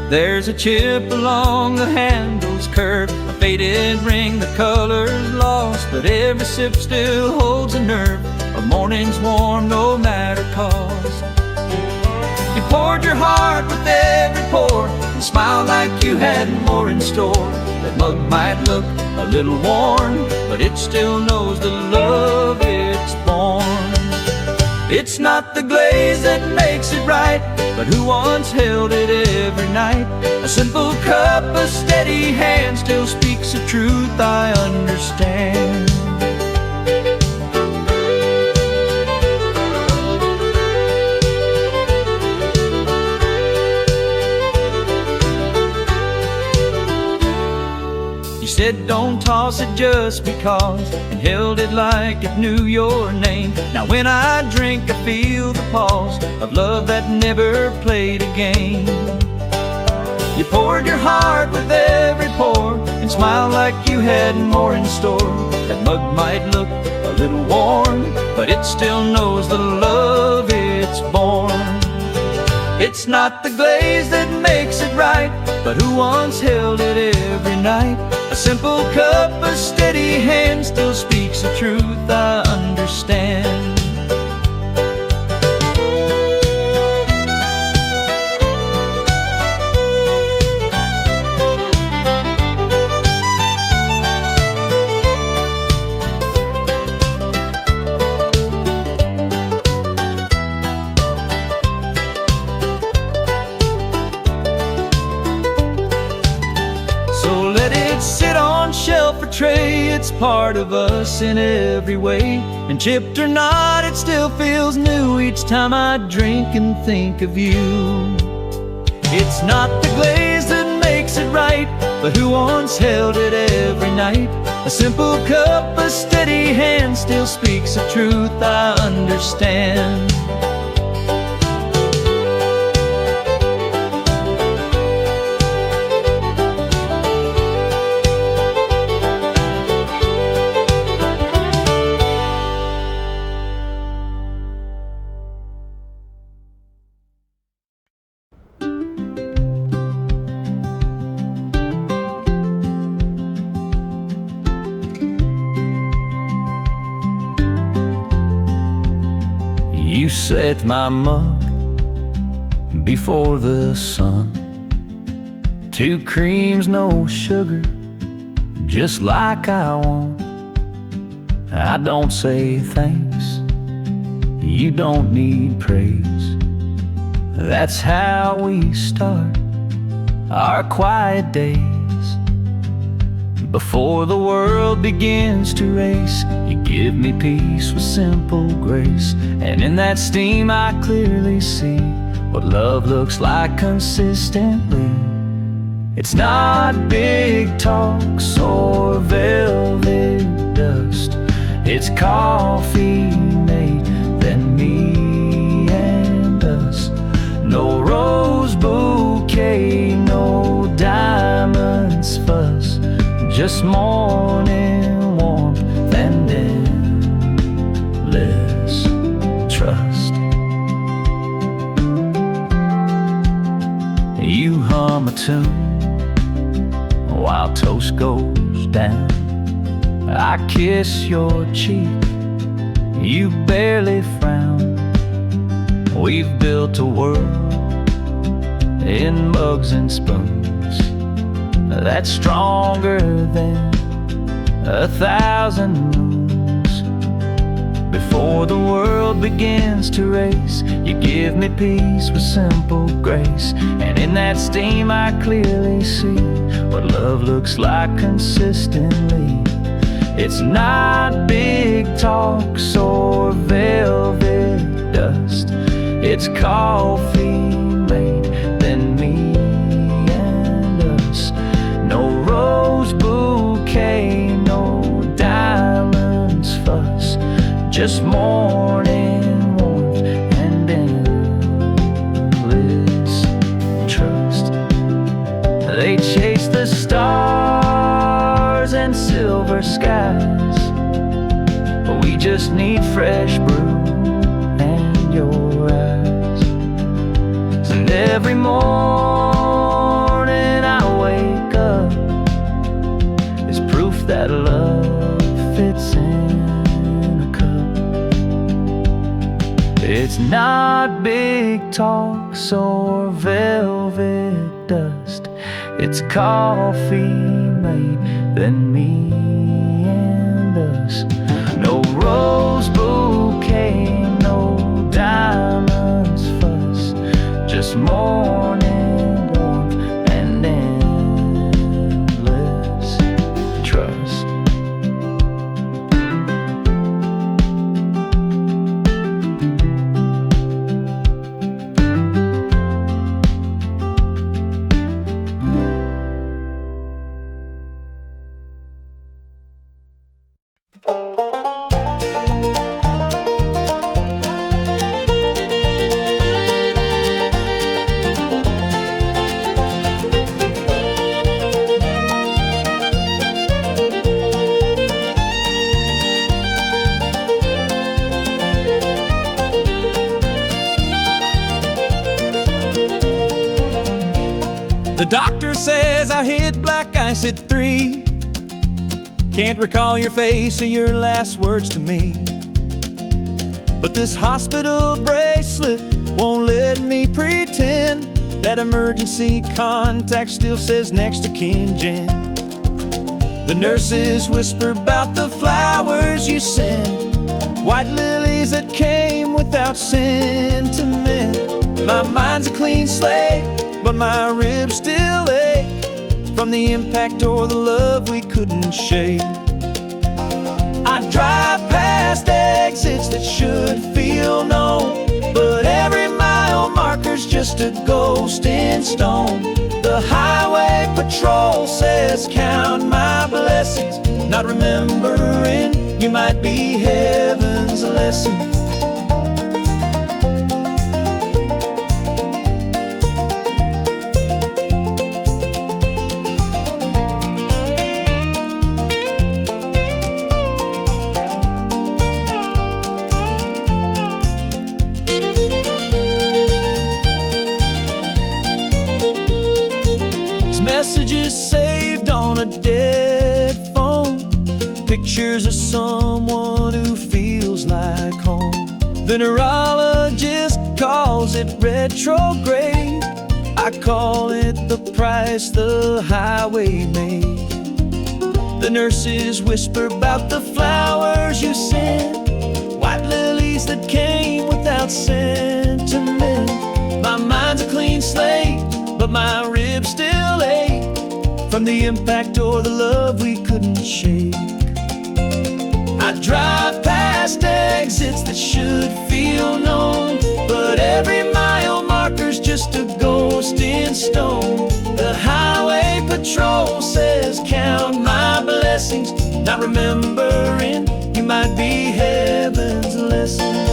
There's a chip along the handle's curve, a faded ring, the color's lost, but every sip still holds a nerve. A morning's warm no matter cost. You poured your heart with every pour and smiled like you had more in store. That mug might look a little worn, but it still knows the love it's born. It's not the glaze that makes it right, but who once held it every night? A simple cup, a steady hand still speaks the truth I understand. You said don't toss it just because, and held it like it knew your name. Now when I drink I feel the pulse of love that never played a game. You poured your heart with every pour and smiled like you had more in store. That mug might look a little worn, but it still knows the love it's born. It's not the glaze that makes it right, but who once held it every night? A simple cup, a steady hand still speaks the truth I understand. Shelf or tray, it's part of us in every way. And chipped or not, it still feels new each time I drink and think of you. It's not the glaze that makes it right, but who once held it every night? A simple cup, a steady hand still speaks the truth I understand. You set my mug before the sun. 2 creams, no sugar, just like I want. I don't say thanks, you don't need praise. That's how we start our quiet days. Before the world begins to race, you give me peace with simple grace. And in that steam I clearly see what love looks like consistently. It's not big talks or velvet dust, it's coffee made, then me and us. No rose bouquet, no diamonds fuss, just morning warmth and endless trust. You hum a tune while toast goes down. I kiss your cheek, you barely frown. We've built a world in mugs and spoons that's stronger than 1,000 moons. Before the world begins to race, you give me peace with simple grace. And in that steam I clearly see what love looks like consistently. It's not big talks or velvet dust, it's coffee made, then me and us. No rose bouquet, no diamonds fuss, just morning warmth and endless trust. They chase the stars and silver skies, but we just need fresh brew and your eyes. And every morning not big talks or velvet dust. It's coffee made, then me and us. No rose bouquet, no diamonds fuss, just morning warmth and endless trust. The doctor says I hit black ice at 3. Can't recall your face or your last words to me. But this hospital bracelet won't let me pretend. That emergency contact still says next to kin, Jen. The nurses whisper about the flowers you send, white lilies that came without sentiment. My mind's a clean slate, but my ribs still ache from the impact or the love we couldn't shake. I drive past exits that should feel known, but every mile marker's just a ghost in stone. The highway patrol says count my blessings, not remembering you might be heaven's lesson. Messages saved on a dead phone, pictures of someone who feels like home. The neurologist calls it retrograde, I call it the price the highway made. The nurses whisper about the flowers you sent, white lilies that came without sentiment. My mind's a clean slate, but my ribs still ache from the impact or the love we couldn't shake. I drive past exits that should feel known, but every mile marker's just a ghost in stone. The highway patrol says count my blessings, not remembering you might be heaven's lesson.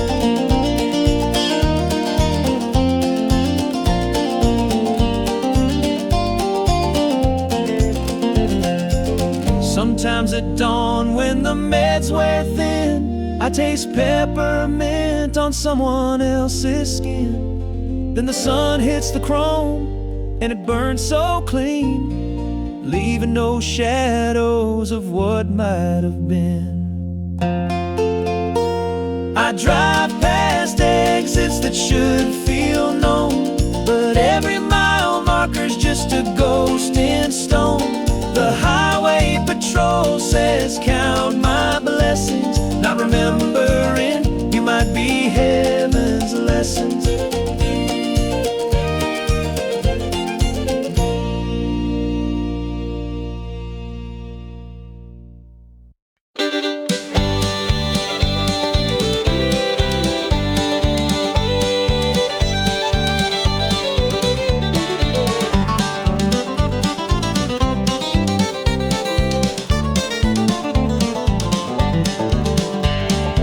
Sometimes at dawn when the meds wear thin, I taste peppermint on someone else's skin. Then the sun hits the chrome and it burns so clean, leaving no shadows of what might have been. I drive past exits that should feel known, but every mile marker's just a ghost in stone. The highway patrol says count my blessings, not remembering you might be heaven's lessons.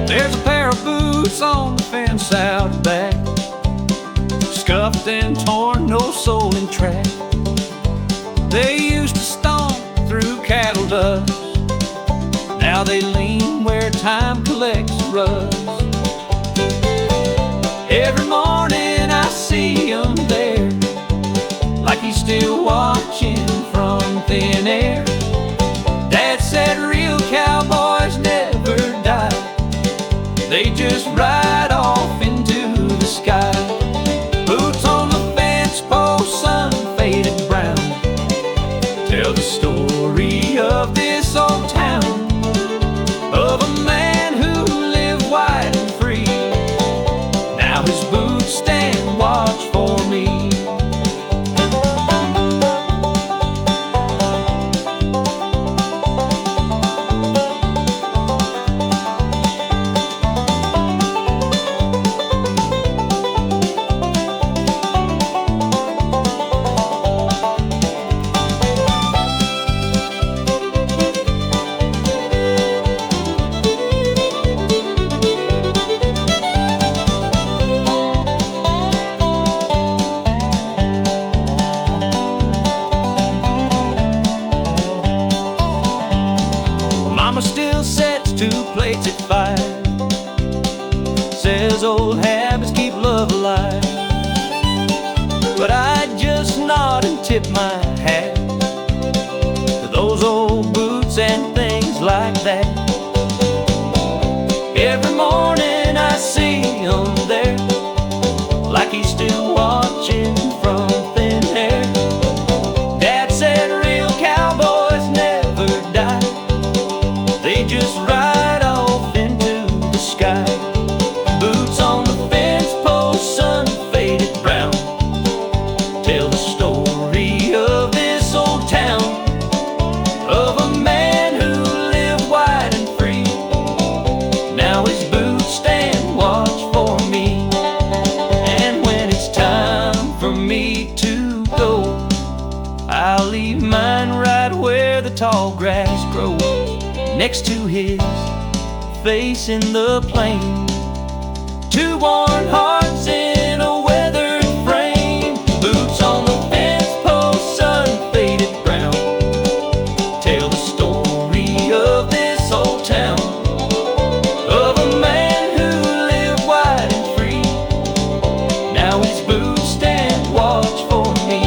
There's a pair of boots on the fence out back, scuffed and torn, no soul in track. They used to stomp through cattle dust, now they lean where time collects rust. Every morning I see 'em there, like he's still watching from thin air. Dad said real cowboys never die, they just ride off into the 2 plates at 5. Says old habits keep love alive. But I just nod and tip my hat to those old boots and things like that. Every morning I see him there, like he's still watching from thin hair. Dad said real cowboys never die, they just ride off into the sky. Boots on the fence post, sun faded brown, tell the story of this old town, of a man who lived wide and free. Now his boots stand watch for me, and when it's time for me to go, I'll leave mine right where the tall grass grows, next to his face in the plain. 2 worn hearts in a weathered frame. Boots on the fence post, sun faded brown, tell the story of this old town, of a man who lived wide and free. Now his boots stand watch for me.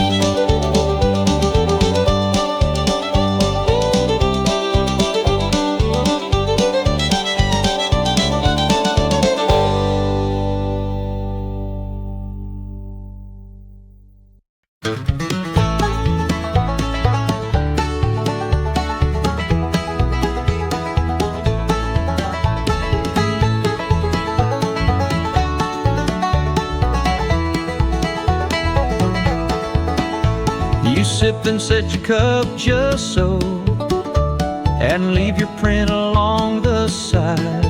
You sip and set your cup just so, and leave your print along the side.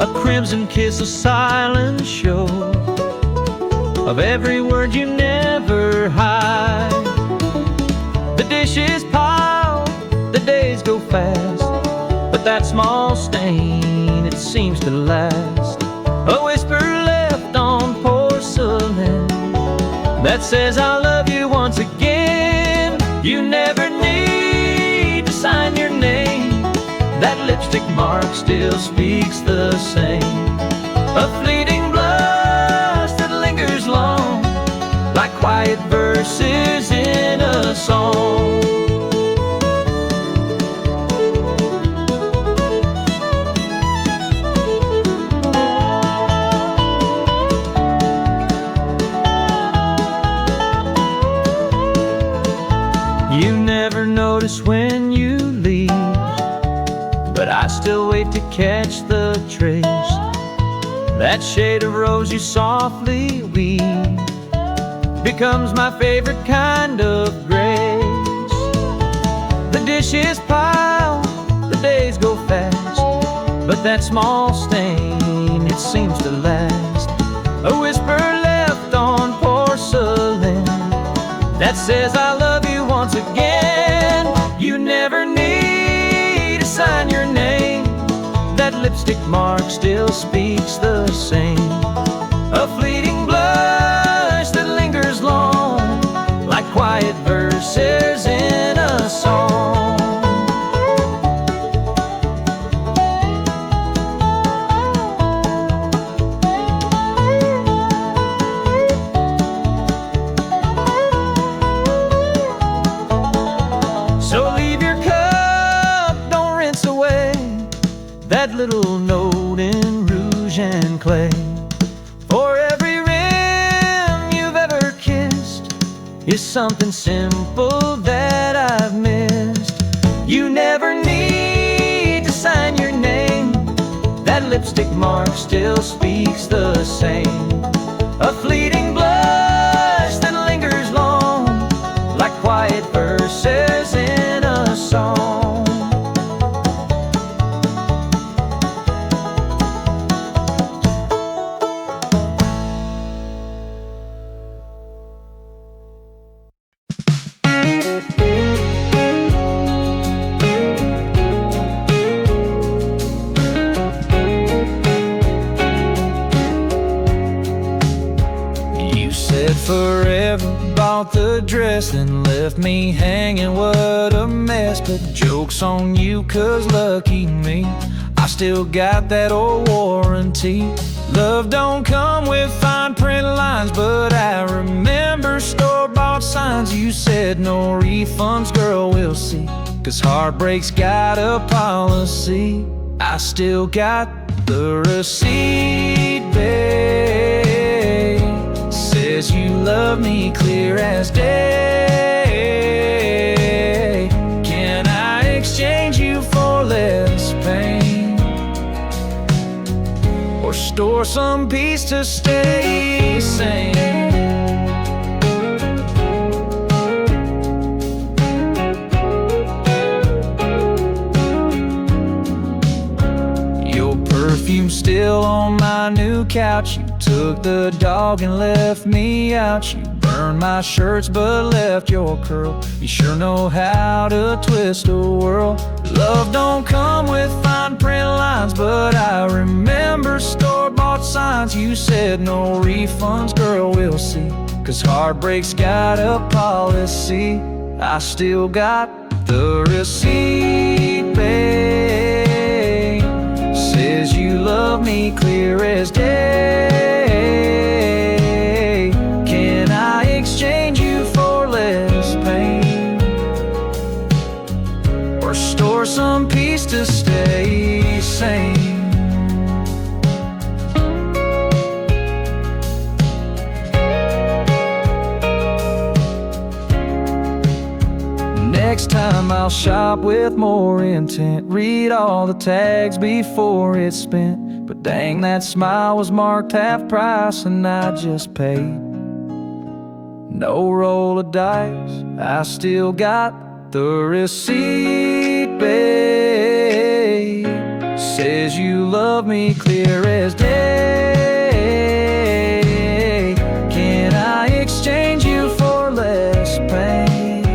A crimson kiss, a silent show of every word you never hide. The dishes pile, the days go fast, but that small stain, it seems to last. A whisper left on porcelain that says I love you once again. You never need to sign your name, that lipstick mark still speaks the same. A fleeting blush that lingers long, like quiet verses in a song. You never notice when you leave, but I still wait to catch the trace. That shade of rose you softly weave becomes my favorite kind of grace. The dishes pile, the days go fast, but that small stain, it seems to last. A whisper left on porcelain that says I love you once again. You never need to sign your name, that lipstick mark still speaks the same. A fleeting blush that lingers long, like quiet verses in a song. So leave your cup, don't rinse away that little note in rouge and clay. For every rim you've ever kissed is something simple that I've missed. You never need to sign your name, that lipstick mark still speaks the same. A fleeting blush that lingers long, like quiet verses in a song. You said forever, bought the dress, then left me hanging. What a mess, The joke's on you, 'cause lucky me, I still got that old warranty. Love don't come with fine print lines, but I remember store-bought signs. You said no refunds, girl, we'll see, 'cause heartbreak's got a policy. I still got the receipt, babe. Says you love me clear as day. Can I exchange you for less pain, or store some peace to stay sane? Your perfume still on my new couch. You took the dog and left me out. You burned my shirts but left your curl. You sure know how to twist a whirl. Love don't come with fine print lines, but I remember store-bought signs. You said no refunds, girl, we'll see, 'cause heartbreak's got a policy. I still got the receipt, babe. Says you love me clear as day. Can I exchange you for less pain, or store some peace to stay sane? Next time I'll shop with more intent. Read all the tags before it's spent. But dang, that smile was marked half price and I just paid. No roll of dice, I still got the receipt, babe. Says you love me clear as day. Can I exchange you for less pain,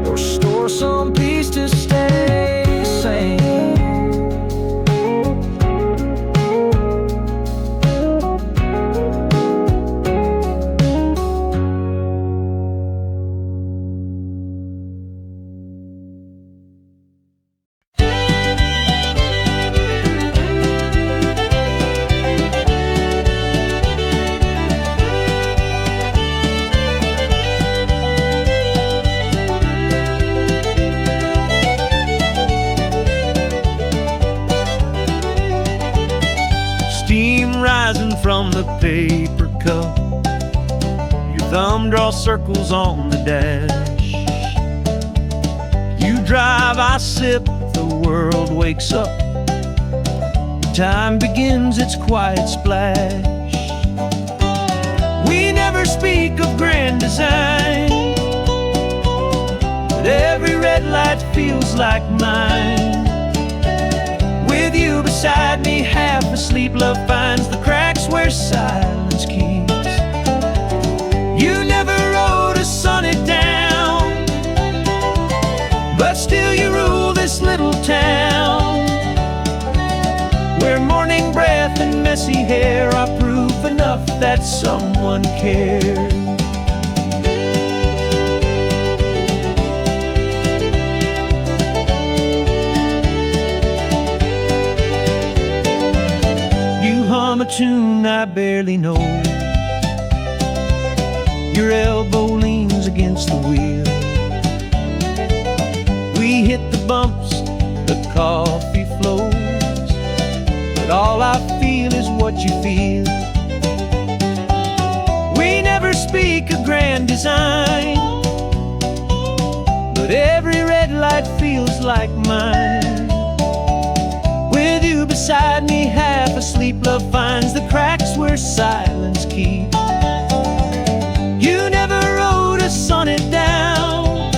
or store some peace to stay sane? Steam rising from the paper cup. Your thumb draws circles on the dash. You drive, I sip, the world wakes up. Time begins its quiet splash. We never speak of grand design, but every red light feels like mine. With you beside me, half asleep, love finds the cracks where silence keeps. You never wrote a sonnet down, but still you rule this little town, where morning breath and messy hair are proof enough that someone cared. A tune I barely know. Your elbow leans against the wheel. We hit the bumps, the coffee flows, but all I feel is what you feel. We never speak of grand design, but every red light feels like mine. With you beside me, half asleep, love finds the cracks where silence keeps. You never wrote a sonnet down,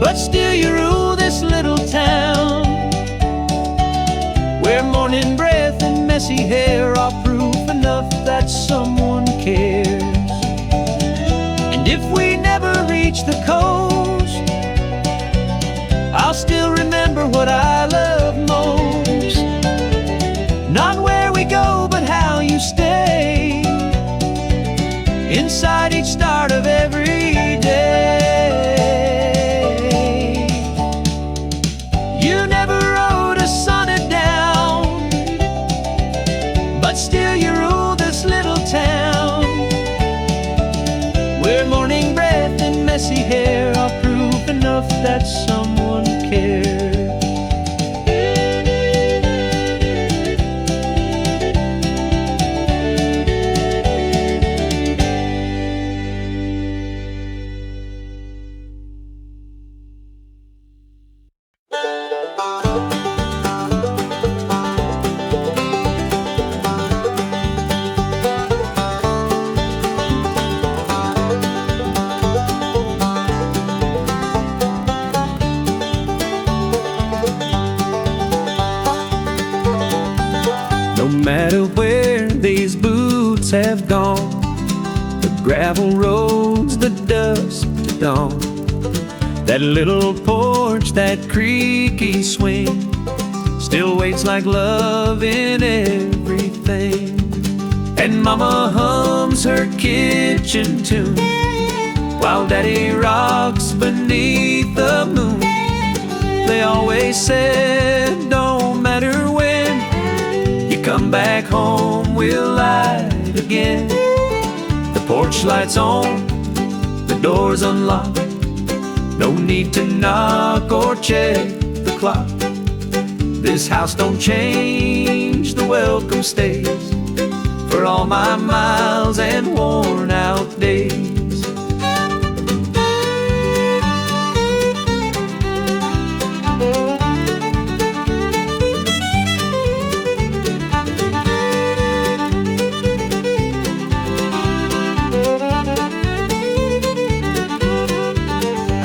but still you rule this little town, where morning breath and messy hair are proof enough that someone cares. And if we never reach the coast, I'll still remember what I love most. Not where we go, but how you stay inside each start of every day. that someone cared. No matter where these boots have gone, the gravel roads, the dust to dawn, that little porch, that creaky swing, still waits like love in everything. And Mama hums her kitchen tune while Daddy rocks beneath the moon. They always said, don't matter when you come back home, we'll light again. The porch light's on, the door's unlocked, no need to knock or check the clock. This house don't change, the welcome stays for all my miles and worn out days.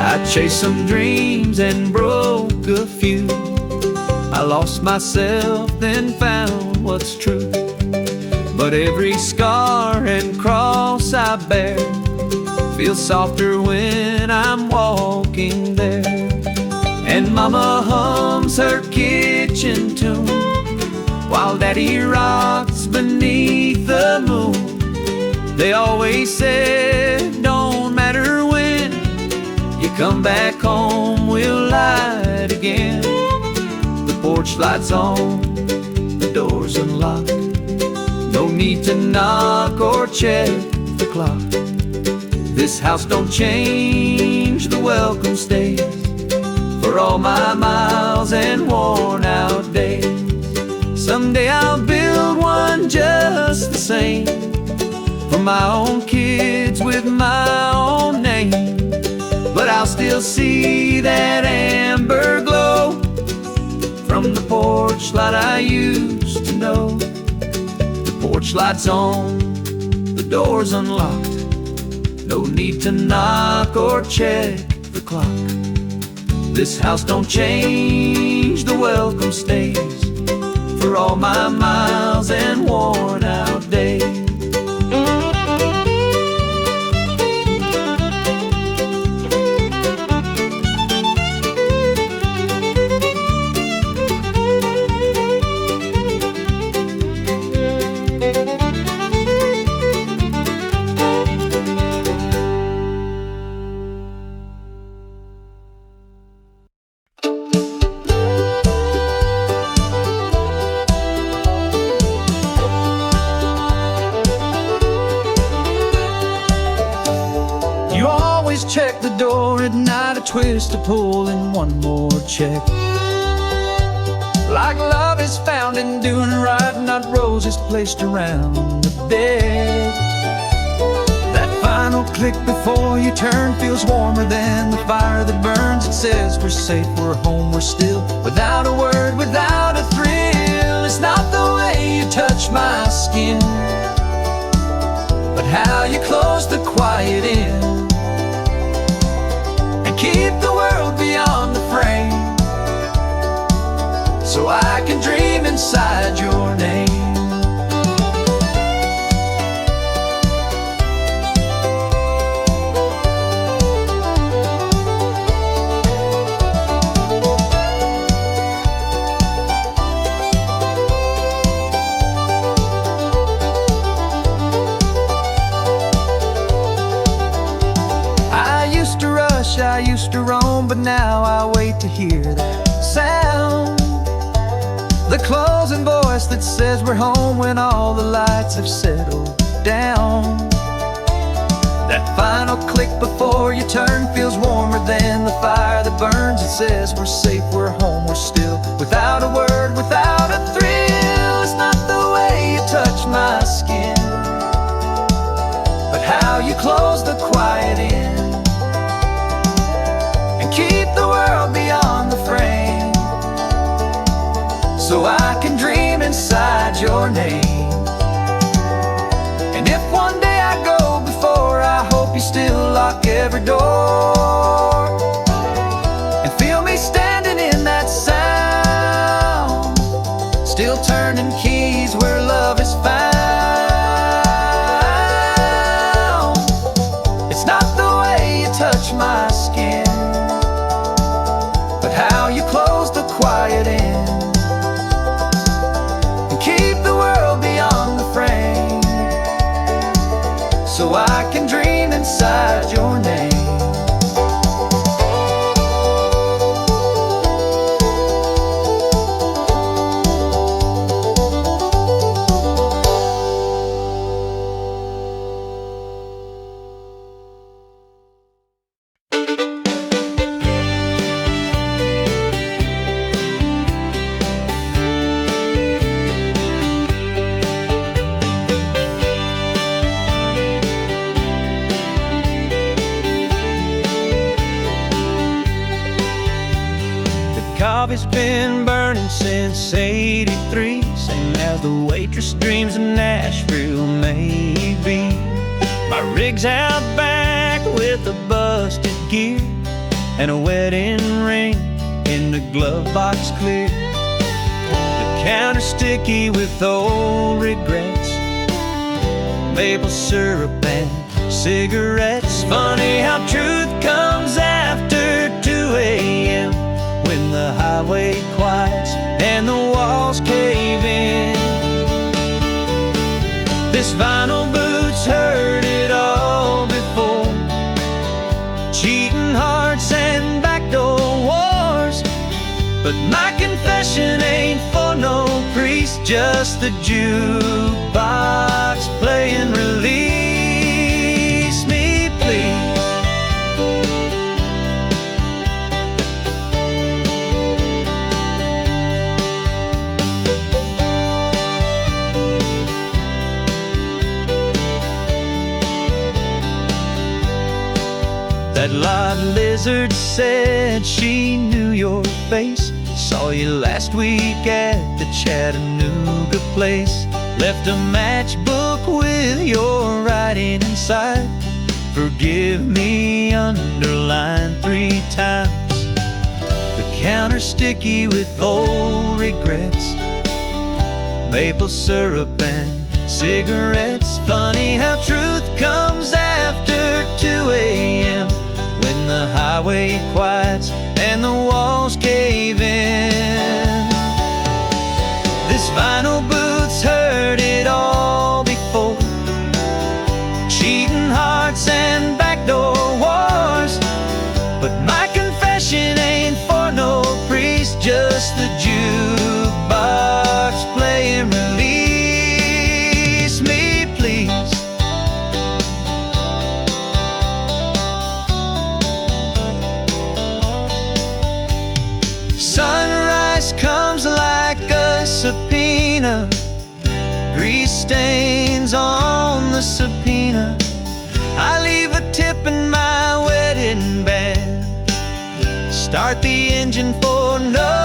I chased some dreams and broke a few. I lost myself, then found what's true. But every scar and cross I bear feels softer when I'm walking there. And Mama hums her kitchen tune while Daddy rocks beneath the moon. They always said, don't matter when you come back home, we'll light again. The porch light's on, the door's unlocked, no need to knock or check the clock. This house don't change, the welcome stays for all my miles and worn out days. Someday I'll build one just the same for my own kids with my own name. But I'll still see that amber glow from the porch light I used to know. The porch light's on, the door's unlocked, no need to knock or check the clock. This house don't change, the welcome stays for all my miles and worn out days. You always check the door at night, a twist, a pull, and one more check. Like love is found in doing right, not roses placed around the bed. That final click before you turn feels warmer than the fire that burns. It says we're safe, we're home, we're still, without a word, without a thrill. It's not the way you touch my skin, but how you close the quiet in and keep the world beyond the frame, so I can dream inside your name. I used to roam, but now I wait to hear that sound, the closing voice that says we're home when all the lights have settled down. That final click before you turn feels warmer than the fire that burns. It says we're safe, we're home, we're still. Without a word, without a thrill. It's not the way you touch my skin, but how you close the quiet in and keep the world beyond the frame, so I can dream inside your name. And if one day I go before, I hope you still lock every door and feel me standing in that sound, still turning keys where love is found. It's not the way you touch my skin, but how you close the quiet in and keep the world beyond the frame, so I can dream inside your name. Coffee's been burning since '83, same as the waitress dreams of Nashville, maybe. My rig's out back with a busted gear and a wedding ring in the glove box clear. The counter's sticky with old regrets, maple syrup and cigarettes. Funny how truth comes after 2 a.m. when the highway quiets and the walls cave in. This vinyl boot's heard it all before, cheating hearts and backdoor wars. But my confession ain't for no priest, just the jukebox playing Release Me Please. That lot lizard said she knew your face, saw you last week at the Chattanooga place. Left a matchbook with your writing inside, forgive me, underlined 3 times. The counter's sticky with old regrets, maple syrup and cigarettes. Funny how truth comes after 2 a.m. when the highway quiets and the walls cave in. This vinyl booth's heard it all before, cheating hearts and backdoor wars. But my confession ain't for no priest, just the jukebox playing Release Me Please. Sunrise comes like a subpoena, grease stains on the subpoena. I leave a tip in my wedding band, start the engine for no